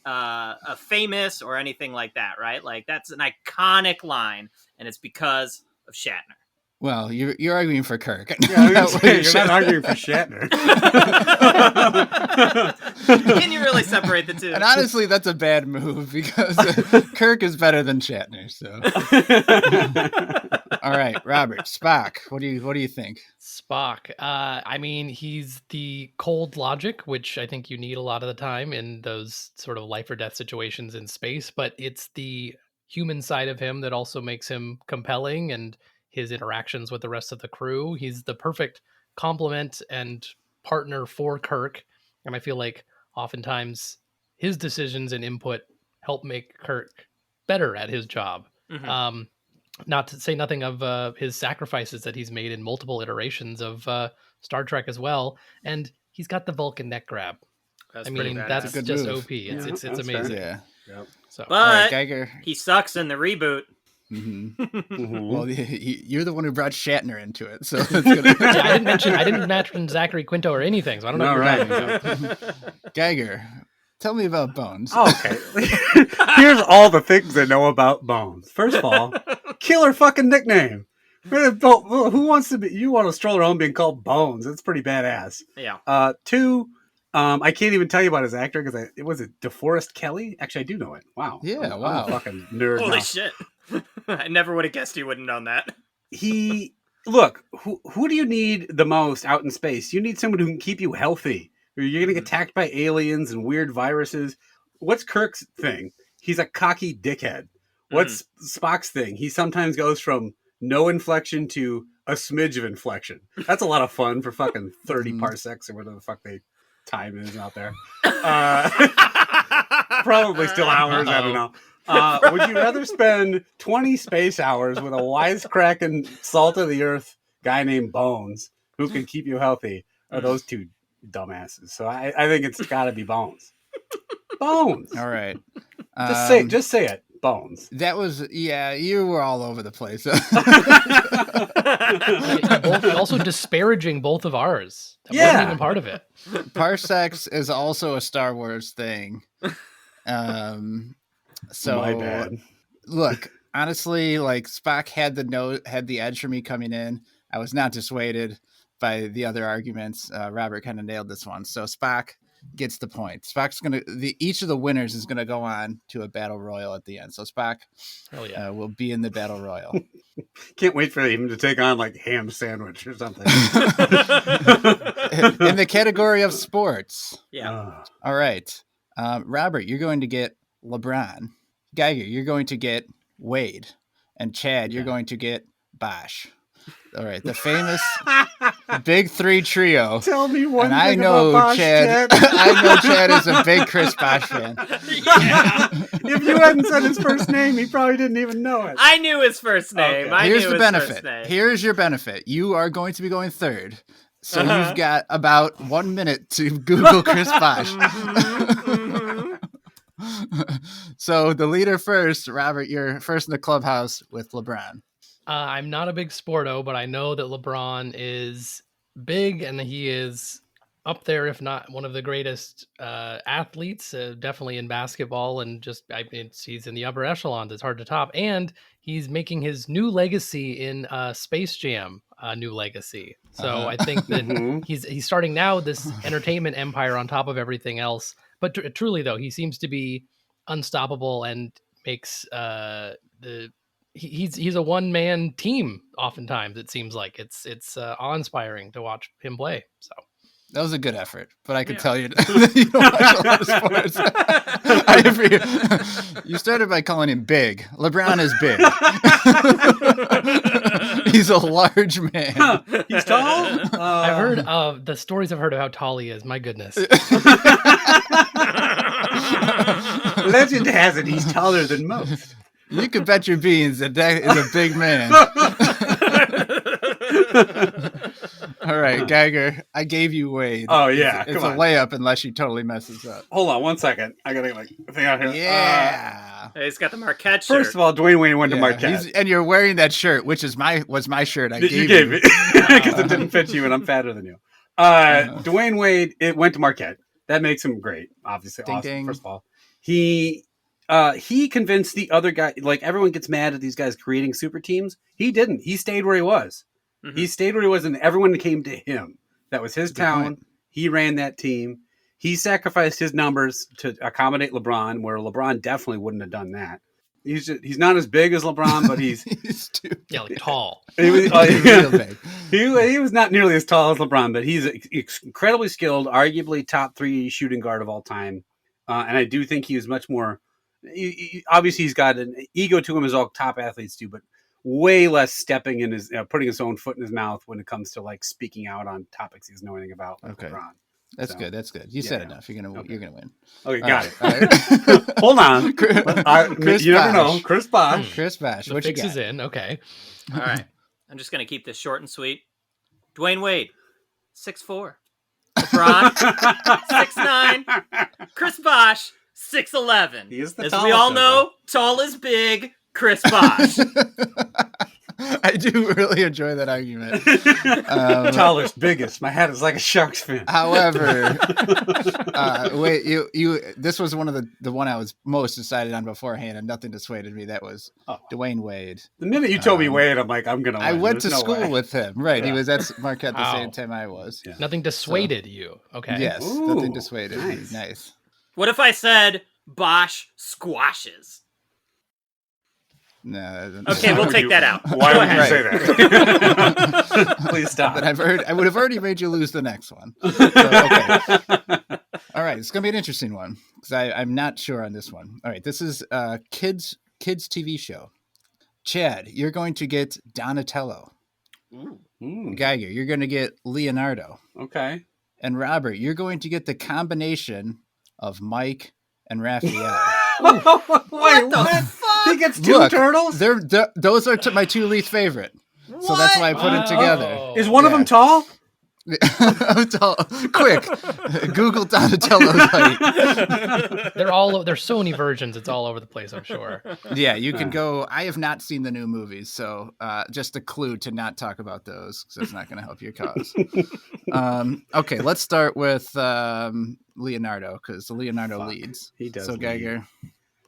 a famous or anything like that, right? Like, that's an iconic line, and it's because of Shatner. Well, you're arguing for Kirk. Yeah, you're not arguing for Shatner. Can you really separate the two? And honestly, that's a bad move because Kirk is better than Shatner. So, all right, Robert, Spock. What do you think? Spock. I mean, he's the cold logic, which I think you need a lot of the time in those sort of life or death situations in space. But it's the human side of him that also makes him compelling, and his interactions with the rest of the crew. He's the perfect complement and partner for Kirk. And I feel like oftentimes his decisions and input help make Kirk better at his job. Not to say nothing of his sacrifices that he's made in multiple iterations of Star Trek as well. And he's got the Vulcan neck grab. That's that's just move. OP. It's amazing. Yeah. Yep. So, But all right, Geiger. he sucks in the reboot. Well, you're the one who brought Shatner into it, so that's good. Yeah, I didn't mention Zachary Quinto or anything, so I don't know. Geiger, tell me about Bones. Okay. Here's all the things I know about Bones. First of all, killer fucking nickname. Who wants to be? You want to stroll around being called Bones? It's pretty badass. Yeah. Two. I can't even tell you about his actor because it was DeForest Kelly. Actually, I do know it. Wow. Yeah. I'm Wow. a fucking nerd. Holy now. shit. I never would have guessed you wouldn't known that. Look, who do you need the most out in space? You need someone who can keep you healthy. You're going to get attacked by aliens and weird viruses. What's Kirk's thing? He's a cocky dickhead. What's Spock's thing? He sometimes goes from no inflection to a smidge of inflection. That's a lot of fun for fucking 30 parsecs or whatever the fuck time is out there. Probably still hours. I don't know. Would you rather spend 20 space hours with a wisecracking, salt of the earth guy named Bones who can keep you healthy, or those two dumbasses? So I think it's got to be Bones. Bones. All right. Just say it. Bones. That was, you were all over the place. Also disparaging both of ours. That wasn't even part of it. Parsecs is also a Star Wars thing. So my bad. Look, honestly, Spock had the edge for me coming in. I was not dissuaded by the other arguments. Robert kind of nailed this one. So Spock gets the point. Spock's each of the winners is gonna go on to a battle royal at the end. So Spock will be in the battle royal. Can't wait for him to take on ham sandwich or something. In the category of sports. Yeah. All right. Robert, you're going to get LeBron. Geiger, you're going to get Wade. And Chad, you're going to get Bosch. All right, the famous Big Three trio. Tell me one and thing I know about Bosch, Chad. I know Chad is a big Chris Bosch fan. Yeah. If you hadn't said his first name, he probably didn't even know it. I knew his first name. Okay. Here's the benefit. Here's your benefit. You are going to be going third. So you've got about 1 minute to Google Chris Bosch. So the leader first, Robert, you're first in the clubhouse with LeBron. I'm not a big sporto, but I know that LeBron is big and he is up there, if not one of the greatest athletes, definitely in basketball. And he's in the upper echelons. It's hard to top. And he's making his new legacy in Space Jam, new legacy. So I think that he's starting now this entertainment empire on top of everything else. But truly, though, he seems to be unstoppable and makes he's a one-man team. Oftentimes, it seems like it's awe-inspiring to watch him play. So that was a good effort, but I could tell you, you don't watch a lot of sports. I agree. You started by calling him big. LeBron is big. He's a large man. He's tall. I've heard of the stories I've heard of how tall he is. My goodness. Legend has it he's taller than most. You could bet your beans that is a big man. All right, Geiger, I gave you Wade. Oh, yeah. It's a Come on. layup unless she totally messes up. Hold on 1 second. I gotta get my thing out here. Yeah. He's got the Marquette shirt. First of all, Dwyane Wade went to Yeah, Marquette. and you're wearing that shirt, which was my shirt. You gave me because it didn't fit you, and I'm fatter than you. Dwyane Wade, it went to Marquette. That makes him great. Obviously, Ding, awesome. ding. First of all, he convinced the other guy. Like everyone gets mad at these guys creating super teams. He didn't. He stayed where he was. Mhm. He stayed where he was, and everyone came to him. That was his town. point. He ran that team. He sacrificed his numbers to accommodate LeBron, where LeBron definitely wouldn't have done that. He's not as big as LeBron, but he's Yeah, like tall. he was, real big. he was not nearly as tall as LeBron, but he's incredibly skilled, arguably top 3 shooting guard of all time. And I do think he was much more. Obviously, he's got an ego to him, as all top athletes do, but way less stepping in his, putting his own foot in his mouth when it comes to like speaking out on topics he doesn't know anything about. Like Okay. LeBron. That's So, good. That's good. You said yeah. enough. You're gonna win. Okay, All got right, it. all right. Hold on. Chris You never know. Bosh. Chris Bosh. Chris Bash, The what you fix got? is in. Okay. All right. I'm just going to keep this short and sweet. Dwyane Wade, 6'4". LeBron, 6'9". Chris Bosh, 6'11". He is the As we tallest all of know, tall is big. Chris Bosh. I do really enjoy that argument. Tallest, biggest. My hat is like a shark's fin. However, wait, you. This was one of the one I was most decided on beforehand, and nothing dissuaded me. That was Dwyane Wade. The minute you told me Wade, I'm like, I'm gonna. I win. went There's to no school way. with him. Right, he Yeah. was at Marquette the Wow. same time I was. Yeah. Nothing dissuaded you. Okay. Yes, Ooh, nothing dissuaded me. nice. Nice. What if I said Bosh squashes? No. Okay, we'll take that out. Why Go would you ahead. say that? Please stop. But I would have already made you lose the next one. So, okay. All right, it's gonna be an interesting one because I'm not sure on this one. All right, this is kids TV show. Chad, you're going to get Donatello. Geiger, you're going to get Leonardo. Okay. And Robert, you're going to get the combination of Mike and Raphael. Wait, What the fuck? He gets 2 Look, turtles? Those are my 2 least favorite. So that's why I put it together. Oh. Is one of Yeah. them tall? Quick, Google Donatello's height. There's so many versions. It's all over the place, I'm sure. Yeah, you can go. I have not seen the new movies, so just a clue to not talk about those because it's not going to help your cause. Okay, let's start with Leonardo because Leonardo leads. He does So lead. Geiger,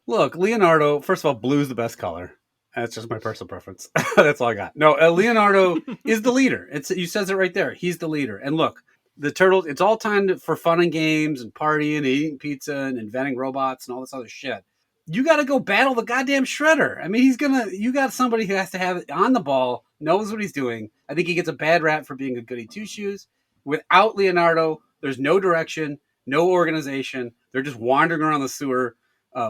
Look, Leonardo, first of all, blue's the best color. That's just my personal preference. That's all I got. No, Leonardo is the leader. You says it right there. He's the leader. And look, the turtles, it's all time for fun and games and partying and eating pizza and inventing robots and all this other shit. You got to go battle the goddamn Shredder. I mean, you got somebody who has to have it on the ball, knows what he's doing. I think he gets a bad rap for being a goody two-shoes. Without Leonardo, there's no direction, no organization. They're just wandering around the sewer,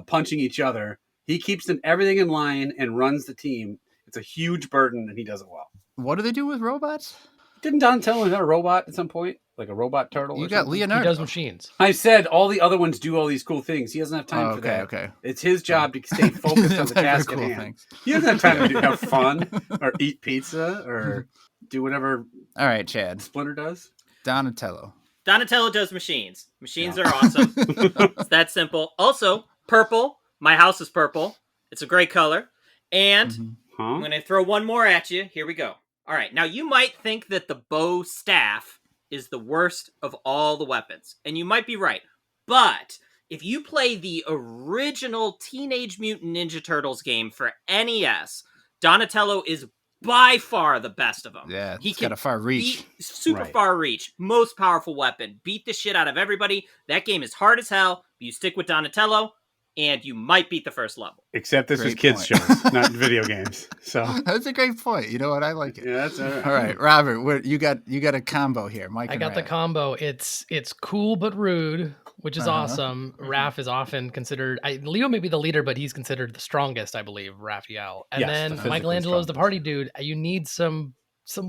punching each other. He keeps everything in line and runs the team. It's a huge burden, and he does it well. what do they do with robots? Didn't Donatello have a robot at some point? Like a robot turtle? You or got something? He Leonardo. does machines. I said all the other ones do all these cool things. He doesn't have time Oh, for that. okay. It's his job to stay focused on the task at hand. Things. He doesn't have time to have fun or eat pizza or do whatever All right, Chad. Splinter does. Donatello. Donatello does machines. Machines are awesome. It's that simple. Also, purple. My house is purple. It's a great color. And I'm going to throw one more at you. Here we go. All right. Now, you might think that the bow staff is the worst of all the weapons. And you might be right. But if you play the original Teenage Mutant Ninja Turtles game for NES, Donatello is by far the best of them. Yeah, He he's got a far reach. Super Right. far reach. Most powerful weapon. Beat the shit out of everybody. That game is hard as hell. You stick with Donatello, and you might beat the first level. Except this is Great kids' point. shows, not video games. So That's a great point. You know what? I like it. yeah, that's all right. All right, Robert, you got a combo here. Mike I and got the Raph. combo. It's cool but rude which is awesome. Raph is often considered. Leo may be the leader, but he's considered the strongest, I believe. Raphael, and Yes, then the physically Michelangelo is the strongest. party dude. You need some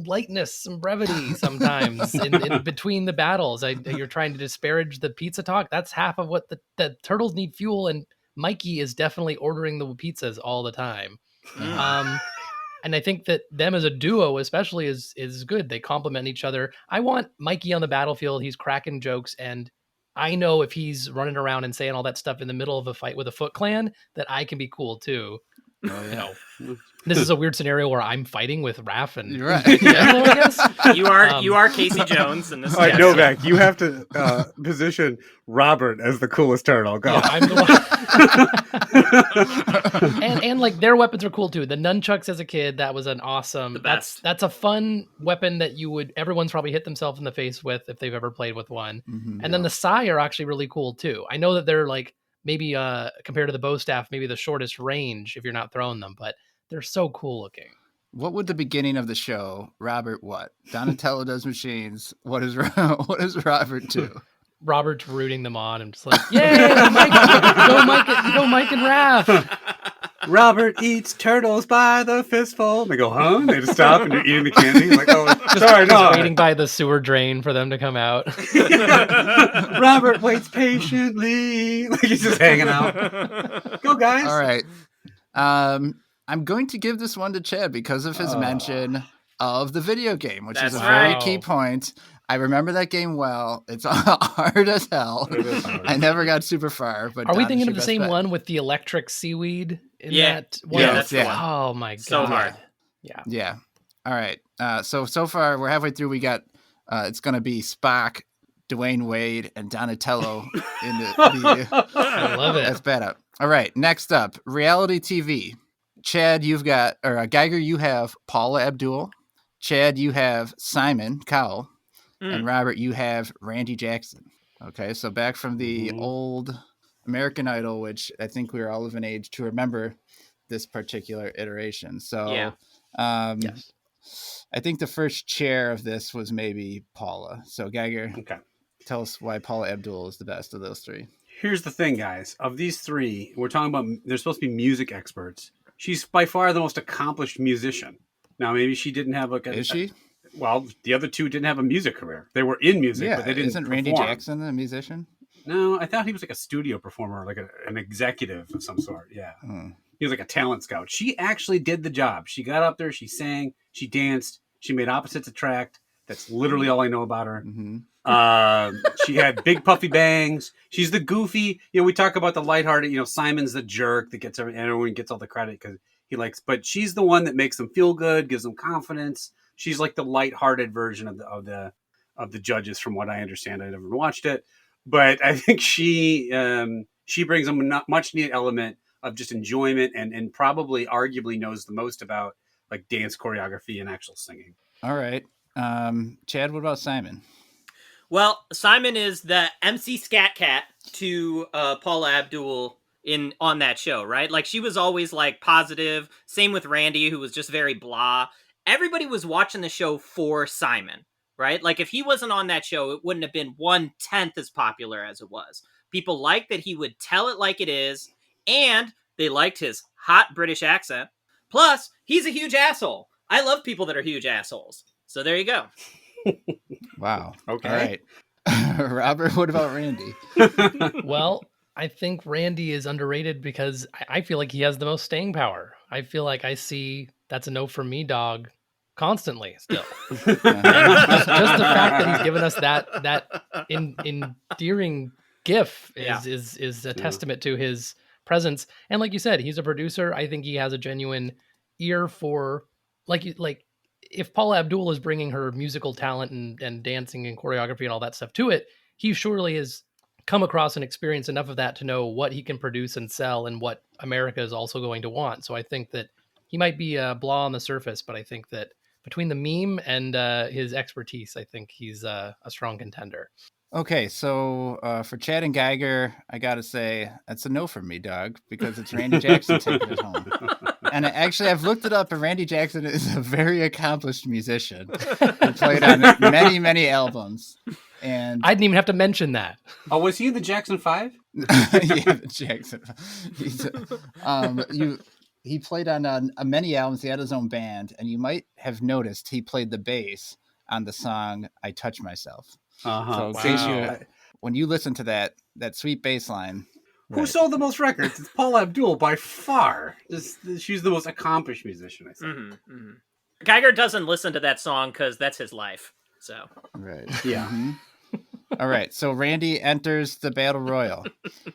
lightness, some brevity sometimes in between the battles. You're trying to disparage the pizza talk. That's half of what the turtles need fuel, and Mikey is definitely ordering the pizzas all the time. And I think that them as a duo especially is good. They complement each other. I want Mikey on the battlefield. He's cracking jokes, and I know if he's running around and saying all that stuff in the middle of a fight with a Foot Clan, that I can be cool too. Oh, yeah. You know, this is a weird scenario where I'm fighting with Raph and You're right. Angelo, I guess. You are Casey Jones, and this. All right, yes. Novak, you have to position Robert as the coolest turtle. Go. Yeah, I'm the one. and like their weapons are cool too. The nunchucks as a kid, that was an awesome. The best. That's a fun weapon that everyone's probably hit themselves in the face with if they've ever played with one. And then the sai are actually really cool too. I know that they're like maybe compared to the bow staff, maybe the shortest range if you're not throwing them, but they're so cool looking. What would the beginning of the show, Robert, what? Donatello does machines. What does Robert do? Robert's rooting them on and just like, yay, Mike, go Mike and Raph. Robert eats turtles by the fistful. They go, huh? They just stop and you're eating the candy. I'm like, oh, sorry, no. Waiting by the sewer drain for them to come out. Robert waits patiently. Like he's just hanging out. Go, guys. All right. I'm going to give this one to Chad because of his mention of the video game, which is a very key point. I remember that game well. It's hard as hell. I never got super far. But are we thinking of the same one with the electric seaweed in that one? Yeah, that's the one. Oh my god. So hard. Yeah. All right. So far we're halfway through. We got it's gonna be Spock, Dwyane Wade, and Donatello in the I love it. That's bad up. All right. Next up, reality TV. Chad, Geiger, you have Paula Abdul. Chad, you have Simon Cowell. And Robert, you have Randy Jackson. Okay, so back from the old American Idol, which I think we were all of an age to remember this particular iteration. So Yes. I think the first chair of this was maybe Paula. So Geiger, tell us why Paula Abdul is the best of those three. Here's the thing, guys. Of these three, we're talking about, they're supposed to be music experts. She's by far the most accomplished musician. Now, maybe she didn't have Is she? Well, the other two didn't have a music career. They were in music, but they didn't Isn't Randy perform. Jackson a musician? No, I thought he was like a studio performer, like an executive of some sort. Yeah. He was like a talent scout. She actually did the job. She got up there, she sang, she danced, she made opposites attract. That's literally all I know about her. She had big puffy bangs. She's the goofy, we talk about the lighthearted, Simon's the jerk that gets everyone gets all the credit because he likes, but she's the one that makes them feel good, gives them confidence. She's like the lighthearted version of the judges, from what I understand. I never watched it, but I think she brings them a much needed element of just enjoyment and probably arguably knows the most about like dance choreography and actual singing. All right. Chad, what about Simon? Well, Simon is the MC Scat Cat to Paula Abdul on that show, right? Like she was always like positive. Same with Randy, who was just very blah. Everybody was watching the show for Simon, right? Like if he wasn't on that show, it wouldn't have been 1/10 as popular as it was. People liked that he would tell it like it is, and they liked his hot British accent. Plus, he's a huge asshole. I love people that are huge assholes. So there you go. Wow. Okay. All right. Robert, what about Randy? Well, I think Randy is underrated because I feel like he has the most staying power. I feel like I see that's a no for me, dog, constantly still. just the fact that he's given us that endearing gif is a testament to his presence. And like you said, he's a producer. I think he has a genuine ear for like if Paula Abdul is bringing her musical talent and dancing and choreography and all that stuff to it, he surely has come across and experienced enough of that to know what he can produce and sell and what America is also going to want. So I think that he might be a blah on the surface, but I think that between the meme and his expertise, I think he's a strong contender. Okay, so for Chad and Geiger, I gotta say that's a no for me, dog, because it's Randy Jackson taking it home. And I've looked it up, and Randy Jackson is a very accomplished musician. He played on many, many albums. And I didn't even have to mention that. Oh, was he in the Jackson 5? yeah, Jackson. He played on many albums. He had his own band, and you might have noticed he played the bass on the song "I Touch Myself." So, in case when you listen to that sweet bass line, who sold the most records? It's Paula Abdul by far. She's the most accomplished musician, I think. Mm-hmm, mm-hmm. Geiger doesn't listen to that song because that's his life. So right, yeah. Mm-hmm. All right, so Randy enters the battle royal.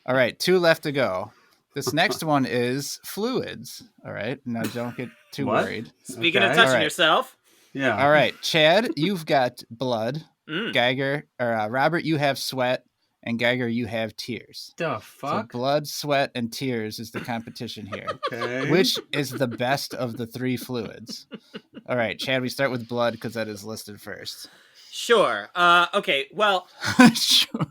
All right, 2 left to go. This next one is fluids. All right, now don't get too worried. Speaking of touching yourself. Yeah. All right, Chad, you've got blood. Geiger, or Robert, you have sweat. And Geiger, you have tears. The fuck? So blood, sweat, and tears is the competition here. Okay. Which is the best of the 3 fluids? All right, Chad, we start with blood because that is listed first. Sure. Okay, well... Sure.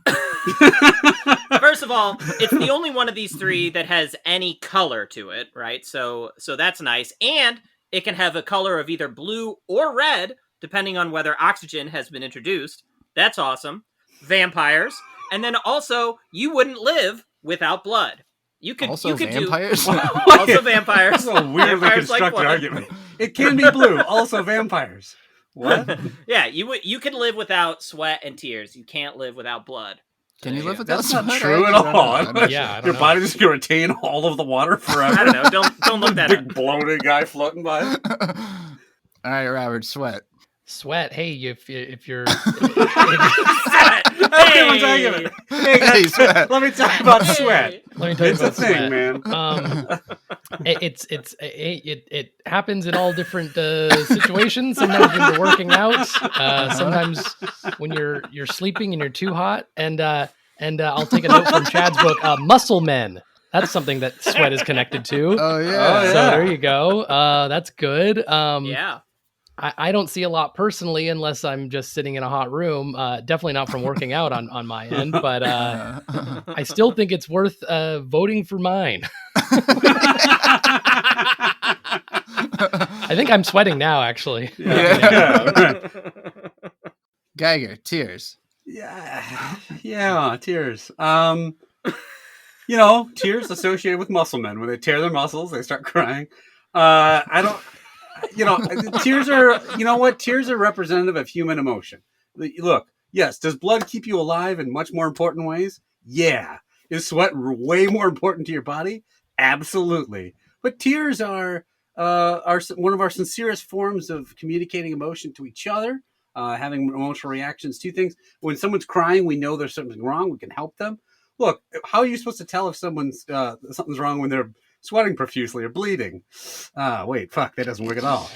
First of all, it's the only one of these 3 that has any color to it, right? So that's nice. And it can have a color of either blue or red, depending on whether oxygen has been introduced. That's awesome. Vampires. And then also, you wouldn't live without blood. You could vampires? Also vampires. That's a weirdly constructed argument. It can be blue. Also vampires. What? Yeah, you can live without sweat and tears. You can't live without blood. Can you live without sweat? That's not true at all. Your body's just going to retain all of the water forever. I don't know. Don't look that up. Big bloated guy floating by. All right, Robert, sweat. Sweat. Hey, if you're Sweat. Hey, sweat. Let me talk about sweat. Let me tell you It's about a thing, sweat. man. It happens in all different situations. Sometimes when you're working out, sometimes when you're sleeping and you're too hot, and I'll take a note from Chad's book, Muscle Men. That's something that sweat is connected to. Oh yeah. So there you go. That's good. Yeah. I don't see a lot personally unless I'm just sitting in a hot room. Definitely not from working out on my end, but I still think it's worth voting for mine. I think I'm sweating now, actually. Yeah. Geiger, tears. Yeah, tears. Tears associated with muscle men. When they tear their muscles, they start crying. Tears are, Tears are representative of human emotion. Look, yes, does blood keep you alive in much more important ways? Yeah. Is sweat way more important to your body? Absolutely. But tears are one of our sincerest forms of communicating emotion to each other, having emotional reactions to things. When someone's crying, we know there's something wrong. We can help them. Look, how are you supposed to tell if something's wrong when they're sweating profusely or bleeding? Wait, fuck, that doesn't work at all.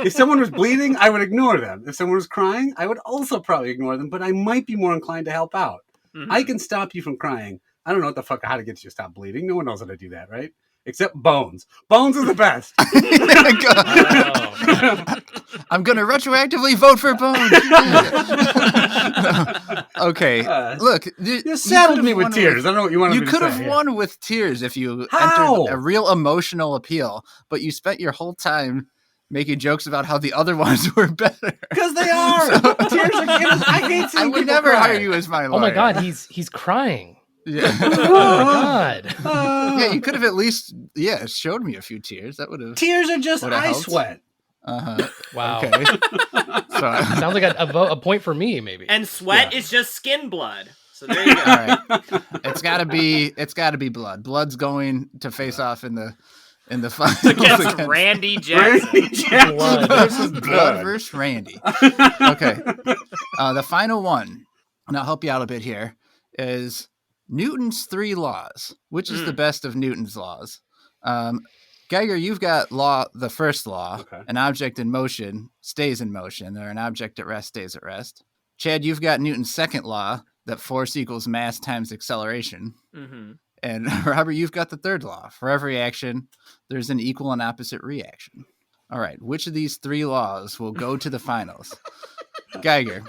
If someone was bleeding, I would ignore them. If someone was crying, I would also probably ignore them, but I might be more inclined to help out. Mm-hmm. I can stop you from crying. I don't know how to get you to stop bleeding. No one knows how to do that, right? Except Bones. Bones is the best. I'm going to retroactively vote for Bones. Okay. Look. You saddled me with tears. I don't know what you wanted me to say. You could have won with tears if you How? entered a real emotional appeal, but you spent your whole time making jokes about how the other ones were better. Because they are. Tears are given. I hate seeing I would people never cry. hire you as my lawyer. Oh my God, he's crying. Yeah. Oh my God. Yeah, you could have at least showed me a few tears. That would have. Tears are just eye helped. sweat. Wow. Okay. So, sounds like a point for me, maybe. And sweat is just skin blood. So there you go. All right. It's gotta be blood. Blood's going to face off in the finals against Randy Jackson. Blood versus Randy. Okay. The final one, and I'll help you out a bit here, is Newton's 3 laws. Which is the best of Newton's laws? Geiger, you've got the first law. Okay. An object in motion stays in motion, or an object at rest stays at rest. Chad, you've got Newton's second law, that force equals mass times acceleration. Mm-hmm. And Robert, you've got the third law. For every action, there's an equal and opposite reaction. All right, which of these 3 laws will go to the finals? Geiger,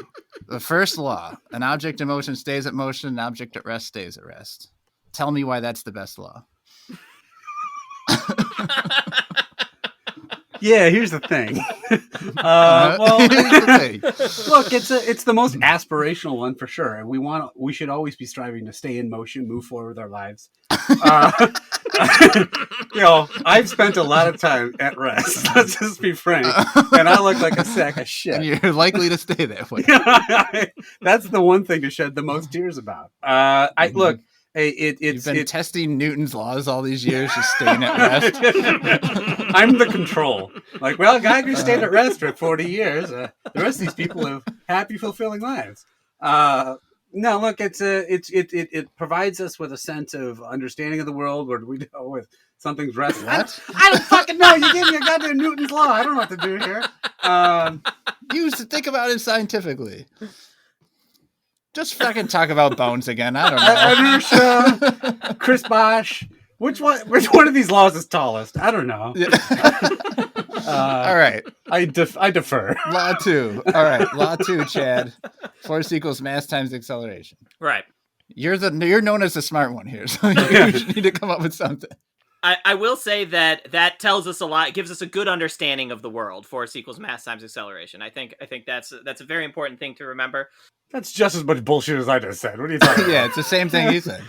the first law, an object in motion stays at motion, an object at rest stays at rest. Tell me why that's the best law. Yeah, here's the thing. Here's the thing. Look, it's the most aspirational one for sure, and we should always be striving to stay in motion, move forward with our lives. I've spent a lot of time at rest. Let's just be frank, and I look like a sack of shit. And you're likely to stay that way. That's the one thing to shed the most tears about. Look. You've been testing Newton's laws all these years, just staying at rest. I'm the control. Like, well, Geiger stayed at rest for 40 years. The rest of these people live happy, fulfilling lives. No, look, it provides us with a sense of understanding of the world where we know with something's resting. What? I don't fucking know. You gave me a goddamn Newton's law. I don't know what to do here. You used to think about it scientifically. Just fucking talk about bones again. I don't know. Inertia, Chris Bosch. Which one of these laws is tallest? I don't know. All right. I defer. Law 2. All right. Law 2, Chad. Force equals mass times acceleration. Right. You're known as the smart one here, so you need to come up with something. I will say that tells us a lot. It gives us a good understanding of the world. Force equals mass times acceleration. I think that's a very important thing to remember. That's just as much bullshit as I just said. What are you talking about? Yeah, it's the same thing you said.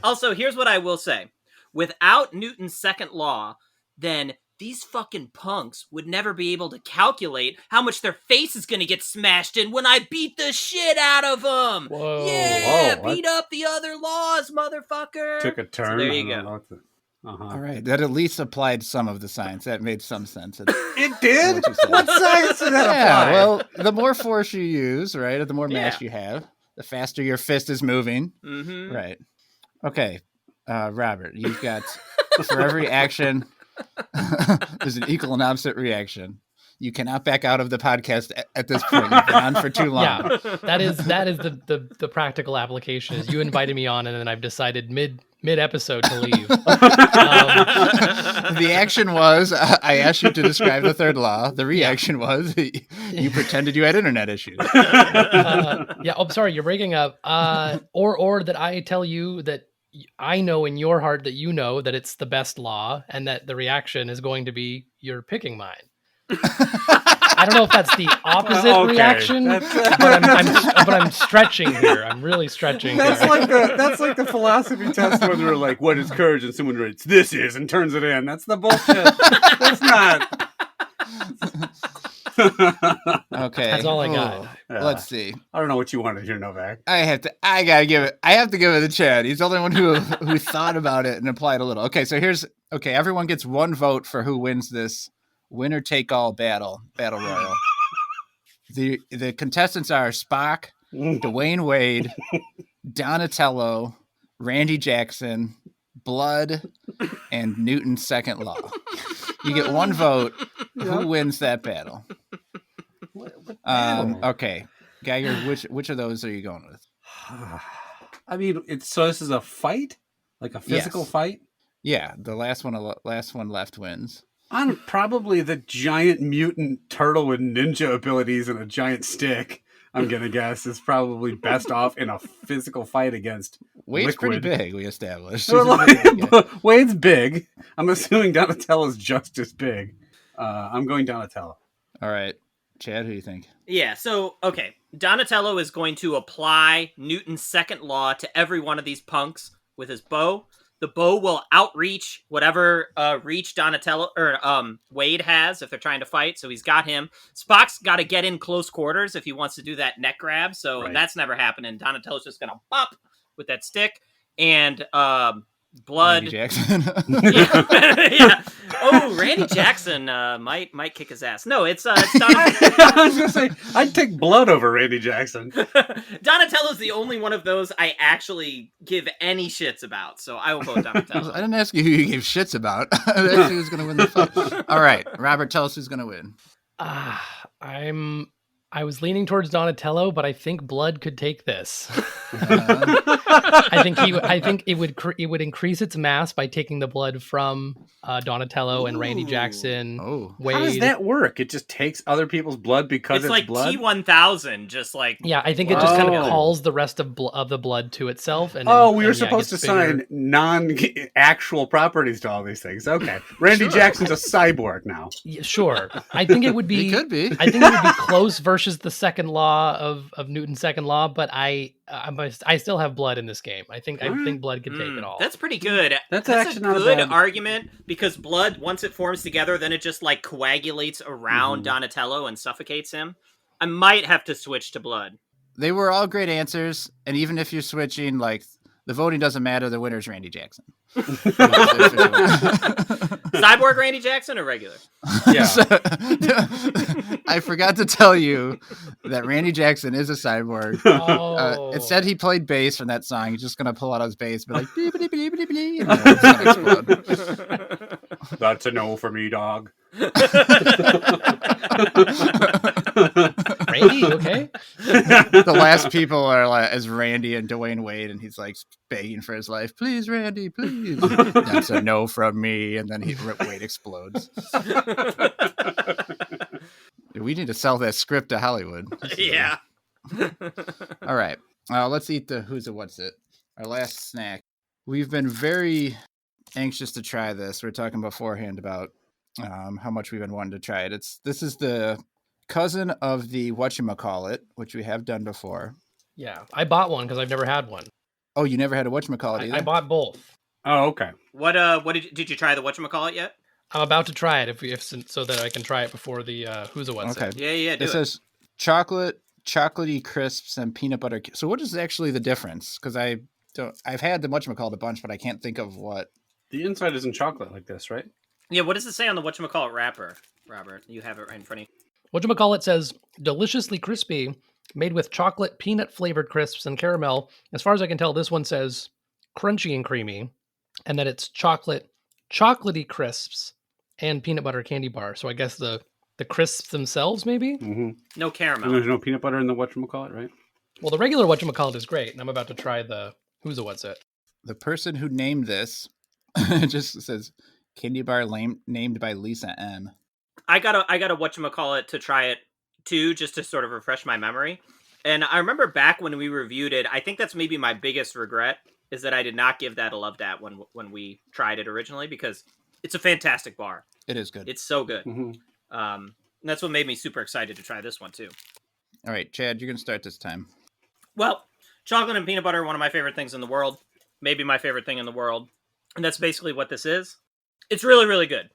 Also, here's what I will say. Without Newton's second law, then these fucking punks would never be able to calculate how much their face is going to get smashed in when I beat the shit out of them. Whoa. Yeah, Whoa, beat up the other laws, motherfucker. Took a turn. So there you go. All right, that at least applied some of the science. That made some sense. It did? What science did that Yeah, apply? well, the more force you use, right, the more mass you have, the faster your fist is moving. Mm-hmm. Right. Okay, Robert, you've got, for every action, there's an equal and opposite reaction. You cannot back out of the podcast at this point. You've been on for too long. Yeah, that is the practical application. Is you invited me on, and then I've decided mid episode to leave. The action was I asked you to describe the third law. The reaction was you pretended you had internet issues. Yeah. Oh, sorry, you're breaking up. Or that I tell you that I know in your heart that you know that it's the best law, and that the reaction is going to be you're picking mine. I don't know if that's the opposite reaction, but I'm stretching here. I'm really stretching. That's here. like the philosophy test where they're like, "What is courage?" and someone writes, "This is," and turns it in. That's the bullshit. That's not. Okay, That's all I got. Yeah. Let's see. I don't know what you wanted here, Novak. I have to give it to Chad. He's the only one who thought about it and applied a little. Okay, so everyone gets one vote for who wins this winner take all battle royal. The contestants are Spock, Dwyane Wade, Donatello, Randy Jackson, Blood, and Newton's second law. You get one vote. Who wins that battle? Okay, Geiger, which of those are you going with? I mean, this is a fight, like a physical fight. Yeah, the last one left wins. I'm probably the giant mutant turtle with ninja abilities and a giant stick. I'm gonna guess is probably best off in a physical fight against Wade's liquid. pretty big. We established. Wade's big. I'm assuming Donatello's just as big. I'm going Donatello. All right, Chad, who do you think? Yeah, so, okay. Donatello is going to apply Newton's second law to every one of these punks with his bow. The bow will outreach whatever reach Donatello or Wade has if they're trying to fight. So he's got him. Spock's got to get in close quarters if he wants to do that neck grab. So that's never happening. Donatello's just going to pop with that stick. And Blood. Randy Jackson. Yeah. Oh, Randy Jackson might kick his ass. No, it's Donatello. I was gonna say I'd take Blood over Randy Jackson. Donatello's the only one of those I actually give any shits about, so I will vote Donatello. I didn't ask you who you gave shits about. I asked you who's going to win the fight. All right, Robert, tell us who's going to win. I'm I was leaning towards Donatello, but I think Blood could take this. I think it would increase its mass by taking the blood from Donatello and Randy Ooh. Jackson. Oh. Wade. How does that work? It just takes other people's blood because It's like blood? T1000, just like Yeah, I think it just kind of Whoa. calls the rest of the blood to itself. And we were and, yeah, it supposed to gets bigger. sign non-actual properties to all these things. Okay. Randy Sure. Jackson's a cyborg now. Yeah, sure. I think it would be. He could be. I think it would be close versus the second law of Newton's second law, but I still have blood in this game. I think blood could take it all. That's pretty good. That's a actually not a good bad- argument because blood, once it forms together, then it just like coagulates around Donatello and suffocates him. I might have to switch to blood. They were all great answers, and even if you're switching, like the voting doesn't matter. The winner's Randy Jackson. Cyborg Randy Jackson or regular? Yeah. I forgot to tell you that Randy Jackson is a cyborg. Oh. It said he played bass from that song. He's just gonna pull out his bass, be like, "Beep, beep, beep, beep, beep," and then it's gonna explode. That's a no for me, dog. Randy, you okay? The last people are like, as Randy and Dwyane Wade, and he's like begging for his life. Please, Randy, please. That's a no from me. And then Wade explodes. We need to sell that script to Hollywood. Yeah. All right. Let's eat the Whoozeewhatzit, our last snack. We've been very anxious to try this. We were talking beforehand about how much we've been wanting to try it. This is the cousin of the whatchamacallit, which we have done before. Yeah, I bought one because I've never had one. Oh, you never had a whatchamacallit either? I bought both. Oh, okay. What did you try the whatchamacallit yet? I'm about to try it so that I can try it before the Whoozeewhatzit. Okay. Yeah, do It says chocolatey crisps and peanut butter. So what is actually the difference? Because I've had the whatchamacallit a bunch, but I can't think of what. The inside isn't chocolate like this, right? Yeah, what does it say on the whatchamacallit wrapper, Robert? You have it right in front of you. Whatchamacallit says, deliciously crispy, made with chocolate, peanut-flavored crisps, and caramel. As far as I can tell, this one says crunchy and creamy, and that it's chocolatey crisps, and peanut butter candy bar. So I guess the crisps themselves, maybe? Mm-hmm. No caramel. And there's no peanut butter in the whatchamacallit, right? Well, the regular whatchamacallit is great, and I'm about to try the Whoozeewhatzit. The person who named this just says candy bar named by Lisa M. I got a whatchamacallit to try it too, just to sort of refresh my memory. And I remember back when we reviewed it, I think that's maybe my biggest regret is that I did not give that a love dat when we tried it originally, because it's a fantastic bar. It is good. It's so good. Mm-hmm. And that's what made me super excited to try this one too. All right, Chad, you're going to start this time. Well, chocolate and peanut butter are one of my favorite things in the world. Maybe my favorite thing in the world. And that's basically what this is. It's really, really good.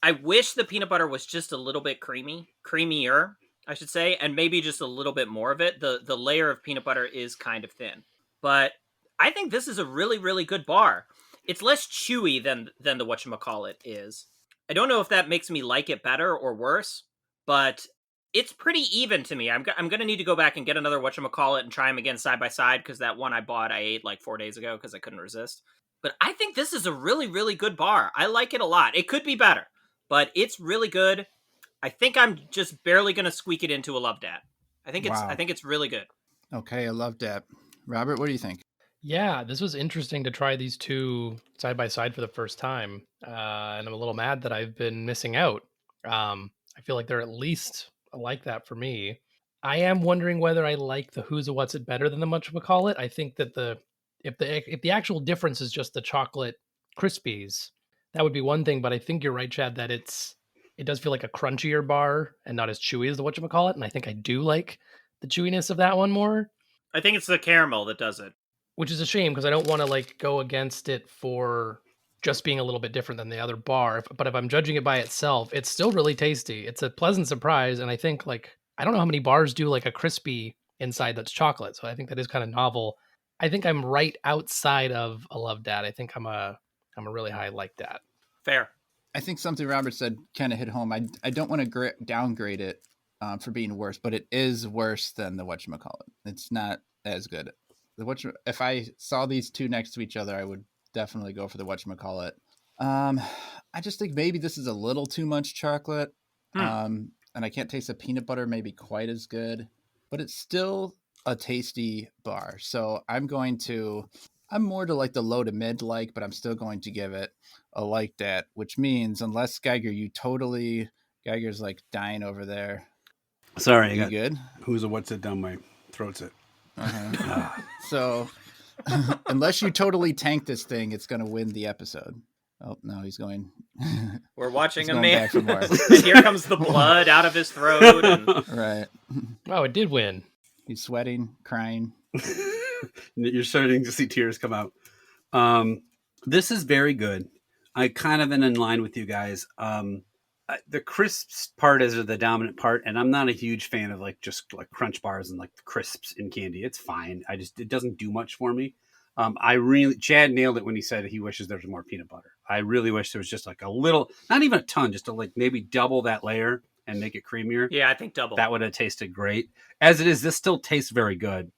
I wish the peanut butter was just a little bit creamier, I should say, and maybe just a little bit more of it. The layer of peanut butter is kind of thin. But I think this is a really, really good bar. It's less chewy than the whatchamacallit is. I don't know if that makes me like it better or worse, but it's pretty even to me. I'm going to need to go back and get another whatchamacallit and try them again side by side, because that one I bought I ate like 4 days ago because I couldn't resist. But I think this is a really, really good bar. I like it a lot. It could be better, but it's really good. I think I'm just barely going to squeak it into a love dat. I think it's really good. Okay, I love that. Robert, what do you think? Yeah, this was interesting to try these two side by side for the first time. And I'm a little mad that I've been missing out. I feel like they're at least like that for me. I am wondering whether I like the Whoozeewhatzit better than the whatchamacallit. I think that if the actual difference is just the chocolate crispies, that would be one thing. But I think you're right, Chad, that it does feel like a crunchier bar and not as chewy as the whatchamacallit. And I think I do like the chewiness of that one more. I think it's the caramel that does it. Which is a shame, because I don't want to go against it for just being a little bit different than the other bar. But if I'm judging it by itself, it's still really tasty. It's a pleasant surprise. And I think I don't know how many bars do a crispy inside that's chocolate. So I think that is kind of novel. I think I'm right outside of a love dat. I think I'm a really high like dat. Fair. I think something Robert said kind of hit home. I don't want to downgrade it for being worse, but it is worse than the whatchamacallit. It's not as good. If I saw these two next to each other, I would definitely go for the whatchamacallit. I just think maybe this is a little too much chocolate. and I can't taste the peanut butter maybe quite as good, but it's still a tasty bar. So I'm more to like the low to mid like, but I'm still going to give it a like that, which means unless Geiger, Geiger's like dying over there. Sorry, I You got good? Whoozeewhatzit down my throat's it. So unless you totally tank this thing, it's going to win the episode. Oh, no, he's going. We're watching he's a going man. back for more. And here comes the blood out of his throat. And... Right. Oh, it did win. He's sweating, crying. You're starting to see tears come out. This is very good. I kind of am in line with you guys. The crisps part is the dominant part, and I'm not a huge fan of like just like crunch bars and like crisps in candy. It's fine. It doesn't do much for me. Chad nailed it when he said he wishes there was more peanut butter. I really wish there was just like a little, not even a ton, just to like maybe double that layer and make it creamier. Yeah, I think double. That would have tasted great. As it is, this still tastes very good.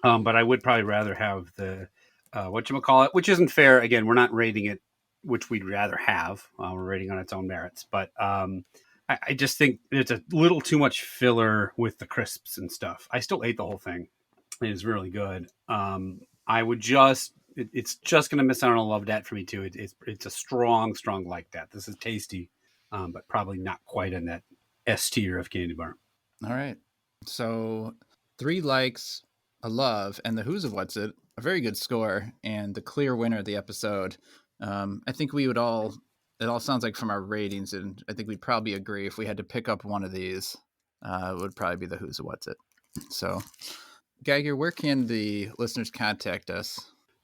But I would probably rather have the whatchamacallit, which isn't fair. Again, we're not rating it, which we'd rather have. We're rating on its own merits. But I just think it's a little too much filler with the crisps and stuff. I still ate the whole thing. It is really good. I would it's just going to miss out on a love dat for me too. It's a strong like that. This is tasty, but probably not quite in that S tier of candy bar. All right. So 3 likes, a love, and the Whoozeewhatzit, a very good score, and the clear winner of the episode. I think it all sounds like from our ratings, and I think we'd probably agree if we had to pick up one of these, it would probably be the Whoozeewhatzit. So, Geiger, where can the listeners contact us?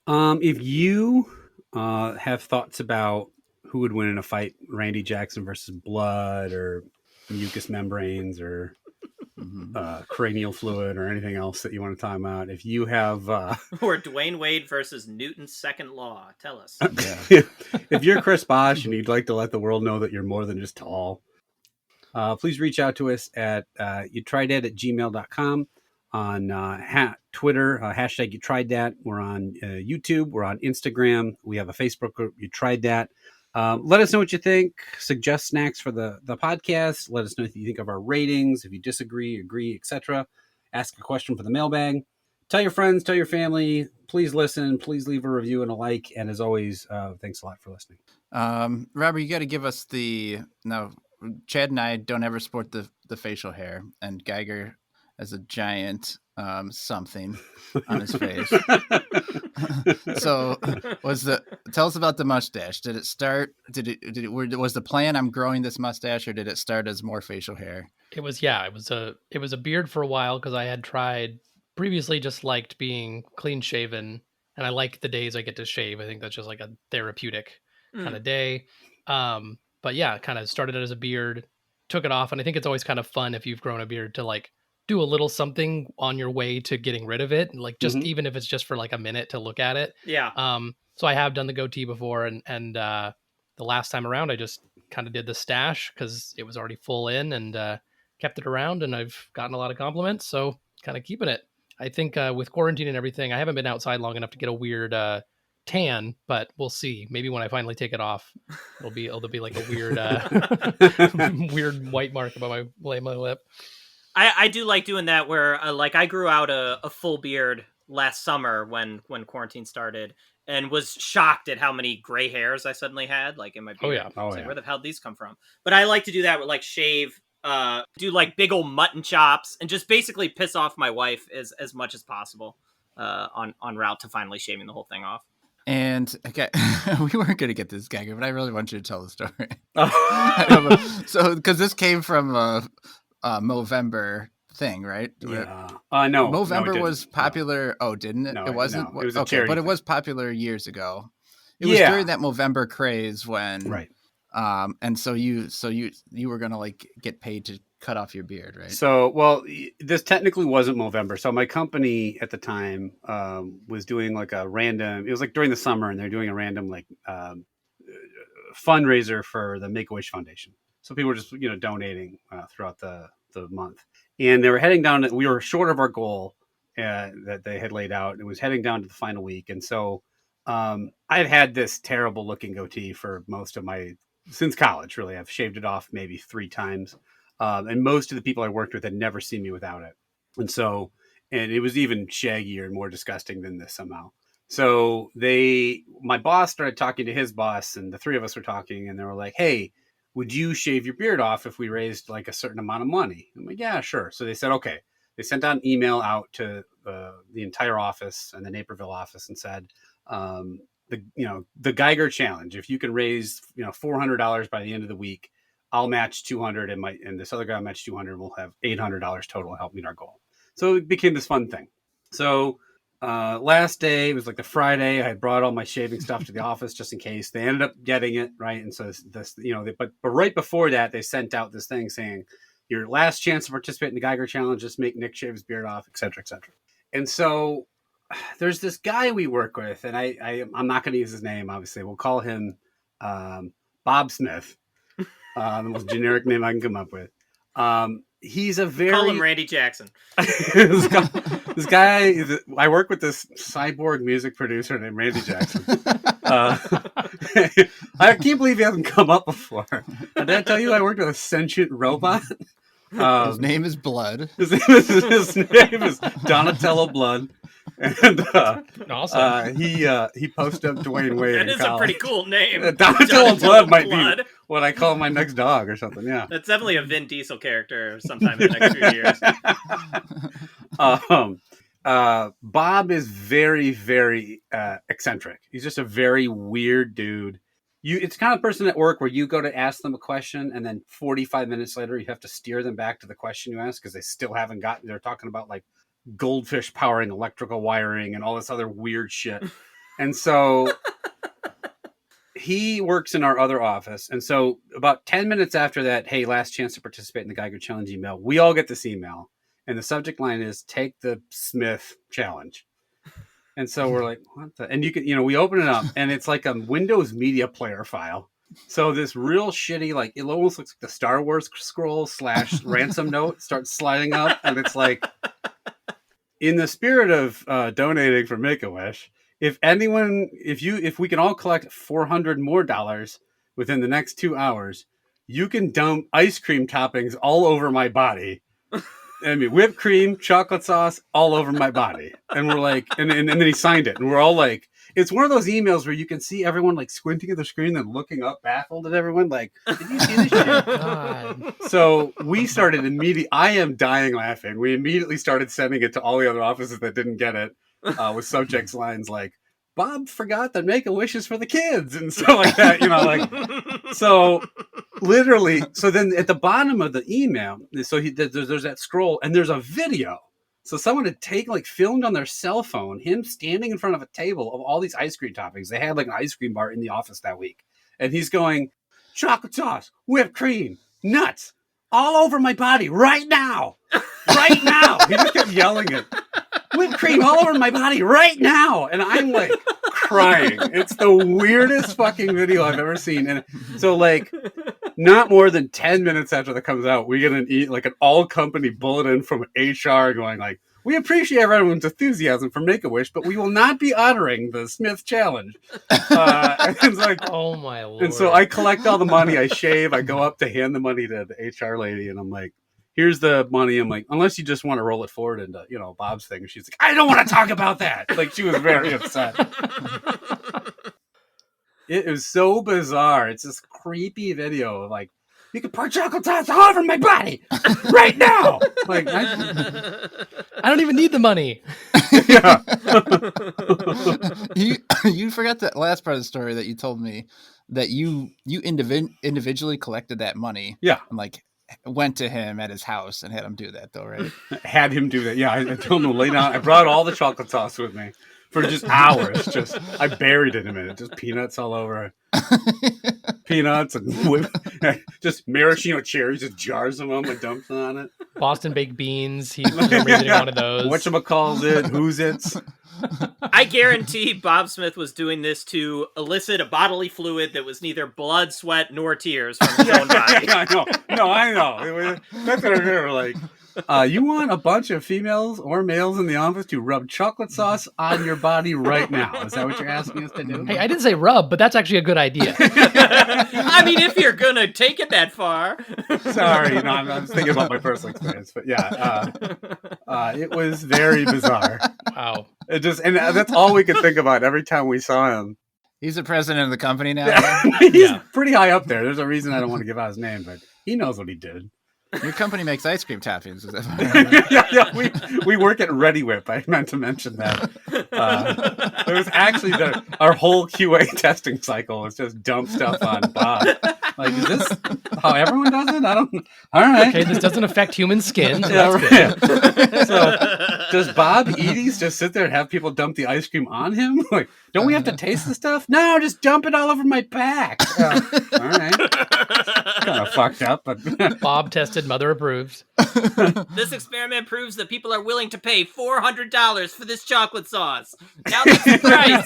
If you have thoughts about who would win in a fight, Randy Jackson versus blood, or mucous membranes, or cranial fluid, or anything else that you want to talk about, if you have or Dwyane Wade versus Newton's second law, tell us. If you're Chris Bosch and you'd like to let the world know that you're more than just tall, please reach out to us at youtrydat@gmail.com, on Twitter, hashtag You Tried Dat. We're on YouTube. We're on Instagram. We have a Facebook group, You Tried Dat. Let us know what you think. Suggest snacks for the podcast. Let us know what you think of our ratings. If you disagree, agree, etc. Ask a question for the mailbag. Tell your friends, tell your family. Please listen. Please leave a review and a like. And as always, thanks a lot for listening. Robert, you got to give us now, Chad and I don't ever sport the facial hair, and Geiger has a giant something on his face. So tell us about the mustache. Did it start? Was the plan I'm growing this mustache, or did it start as more facial hair? It was a beard for a while, because I had tried previously, just liked being clean shaven, and I like the days I get to shave. I think that's just like a therapeutic kind of day. But yeah, kind of started it as a beard, took it off, and I think it's always kind of fun if you've grown a beard to like do a little something on your way to getting rid of it, like just even if it's just for like a minute to look at it. Yeah. So I have done the goatee before, and the last time around I just kind of did the stash because it was already full in, and kept it around, and I've gotten a lot of compliments, so kind of keeping it. I think with quarantine and everything, I haven't been outside long enough to get a weird tan, but we'll see. Maybe when I finally take it off, it'll be like a weird weird white mark above my lip. I do like doing that, where like I grew out a full beard last summer when quarantine started, and was shocked at how many gray hairs I suddenly had, like in my beard. Like, where the hell did these come from? But I like to do that with like shave, do like big old mutton chops, and just basically piss off my wife as much as possible on route to finally shaving the whole thing off. And okay, we weren't going to get this, Geiger, but I really want you to tell the story. So, because this came from Movember thing, right? Yeah. No. Movember was popular. No. Oh, didn't it? No, it wasn't. No. It was okay, but it was popular years ago. It was during that Movember craze when, right? And so you were gonna like get paid to cut off your beard, right? So, well, this technically wasn't Movember. So my company at the time was doing like a random. It was like during the summer, and they're doing a random like fundraiser for the Make-A-Wish Foundation. So people were just donating throughout the month, and they were heading down. We were short of our goal that they had laid out. It was heading down to the final week, and so I've had this terrible looking goatee for most of since college. Really, I've shaved it off maybe 3 times. And most of the people I worked with had never seen me without it. And it was even shaggier and more disgusting than this somehow. So my boss started talking to his boss, and the three of us were talking, and they were like, hey, would you shave your beard off if we raised like a certain amount of money? I'm like, yeah, sure. So they said, okay. They sent out an email out to the entire office and the Naperville office and said, the Geiger challenge, if you can raise, $400 by the end of the week, I'll match 200 and this other guy will match 200. We'll have $800 total to help meet our goal. So it became this fun thing. So last day, it was like the Friday, I had brought all my shaving stuff to the office just in case. They ended up getting it, right? And so but right before that, they sent out this thing saying, your last chance to participate in the Geiger challenge, just make Nick shave his beard off, et cetera, et cetera. And so there's this guy we work with, and I'm not going to use his name, obviously. We'll call him Bob Smith, the most generic name I can come up with. He's a very... Call him Randy Jackson. this guy I work with this cyborg music producer named Randy Jackson. I can't believe he hasn't come up before. Did I tell you I worked with a sentient robot? His name is Blood. His name is Donatello Blood. And awesome. He posted up Dwyane Wade. That is a pretty cool name. Donatello Blood might be what I call my next dog or something. Yeah, that's definitely a Vin Diesel character sometime in the next few years. Bob is very, very eccentric. He's just a very weird dude. It's the kind of person at work where you go to ask them a question, and then 45 minutes later, you have to steer them back to the question you asked because they still haven't gotten. They're talking about like goldfish powering electrical wiring and all this other weird shit. And so he works in our other office. And so about 10 minutes after that, hey, last chance to participate in the Geiger Challenge email, we all get this email. And the subject line is take the Smith challenge. And so we're like, what the? And you can, we open it up and it's like a Windows media player file. So this real shitty, like it almost looks like the Star Wars scroll / ransom note starts sliding up. And it's like, in the spirit of donating for Make-A-Wish, if we can all collect $400 more within the next 2 hours, you can dump ice cream toppings all over my body. I mean, whipped cream, chocolate sauce, all over my body. And we're like, and then he signed it. And we're all like, it's one of those emails where you can see everyone like squinting at the screen and looking up baffled at everyone. Like, did you see this shit? God. So we started immediately. I am dying laughing. We immediately started sending it to all the other offices that didn't get it with subject lines like, Bob forgot that Make-A-Wish is for the kids and stuff like that, so literally, so then at the bottom of the email, so there's that scroll and there's a video. So someone had filmed on their cell phone, him standing in front of a table of all these ice cream toppings. They had like an ice cream bar in the office that week. And he's going, chocolate sauce, whipped cream, nuts, all over my body right now. Right now. He just kept yelling it. Whipped cream all over my body right now. And I'm like crying. It's the weirdest fucking video I've ever seen. And so like not more than 10 minutes after that comes out, we get an all company bulletin from HR going like, we appreciate everyone's enthusiasm for Make-A-Wish, but we will not be honoring the Smith challenge. And it's like, oh my Lord. And so I collect all the money, I shave, I go up to hand the money to the HR lady, and I'm like, here's the money. I'm like, unless you just want to roll it forward into, Bob's thing. And she's like, I don't want to talk about that. Like, she was very upset. It was so bizarre. It's this creepy video of like, you can pour chocolate sauce all over my body right now. Like, I don't even need the money. Yeah. You forgot that last part of the story that you told me, that you individually collected that money. Yeah. And like went to him at his house and had him do that though, right? Had him do that. Yeah. I told him to lay down. I brought all the chocolate sauce with me for just hours. I buried it in it. Just peanuts all over. Peanuts and just maraschino cherries, just jars of them with dumped on it. Boston baked beans. He's reading one of those. Whatchamacallit, Whoozeewhatzit. I guarantee Bob Smith was doing this to elicit a bodily fluid that was neither blood, sweat, nor tears from his own body. I know. No, I know. That's what I remember. Like, You want a bunch of females or males in the office to rub chocolate sauce on your body right now? Is that what you're asking us to do? Hey, I didn't say rub, but that's actually a good idea. I mean, if you're gonna take it that far. Sorry, no, I'm thinking about my personal experience, but yeah, it was very bizarre. Wow. And that's all we could think about every time we saw him. He's the president of the company now. He's pretty high up there. There's a reason I don't want to give out his name, but he knows what he did. Your company makes ice cream toppings. Is that yeah. We work at Ready Whip. I meant to mention that. It was actually our whole QA testing cycle was just dump stuff on Bob. Like, is this how everyone does it? I don't. All right. Okay, this doesn't affect human skin. So Yeah, that's good. right. So, does Bob Eady's just sit there and have people dump the ice cream on him? Like, don't we have to taste the stuff? No, just dump it all over my back. All right. Kind of fucked up, but Bob tested, mother approved. This experiment proves that people are willing to pay $400 for this chocolate sauce. Now that's the price.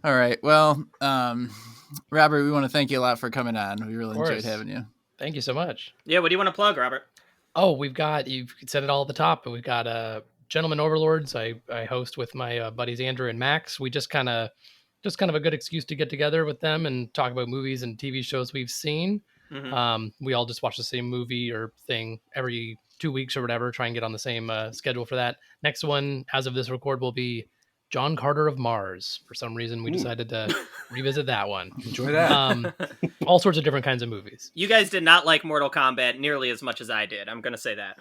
All right. Well, Robert, we want to thank you a lot for coming on. We really enjoyed having you. Thank you so much. Yeah, what do you want to plug, Robert? Oh, you've said it all at the top, but we've got Gentlemen Overlords. I host with my buddies Andrew and Max. We just kind of a good excuse to get together with them and talk about movies and TV shows we've seen. Mm-hmm. We all just watch the same movie or thing every 2 weeks or whatever, try and get on the same schedule for that. Next one, as of this record, will be John Carter of Mars. For some reason, we decided to revisit that one. Enjoy that. All sorts of different kinds of movies. You guys did not like Mortal Kombat nearly as much as I did. I'm going to say that.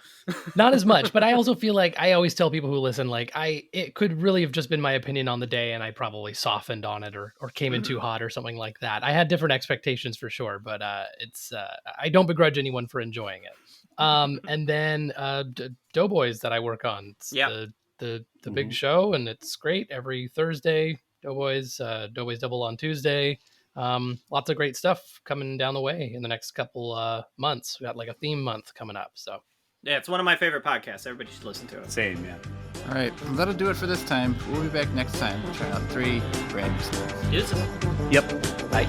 Not as much, but I also feel like I always tell people who listen, like it could really have just been my opinion on the day and I probably softened on it or came in too hot or something like that. I had different expectations for sure, but I don't begrudge anyone for enjoying it. And then Doughboys that I work on. It's the big show, and it's great every Thursday. Doughboys Double on Tuesday. Lots of great stuff coming down the way in the next couple months. We got like a theme month coming up, so yeah, it's one of my favorite podcasts. Everybody should listen to it. Same, yeah. All right, well, that'll do it for this time. We'll be back next time. We'll try out 3 brand new stories. Deuces. Yep. Bye.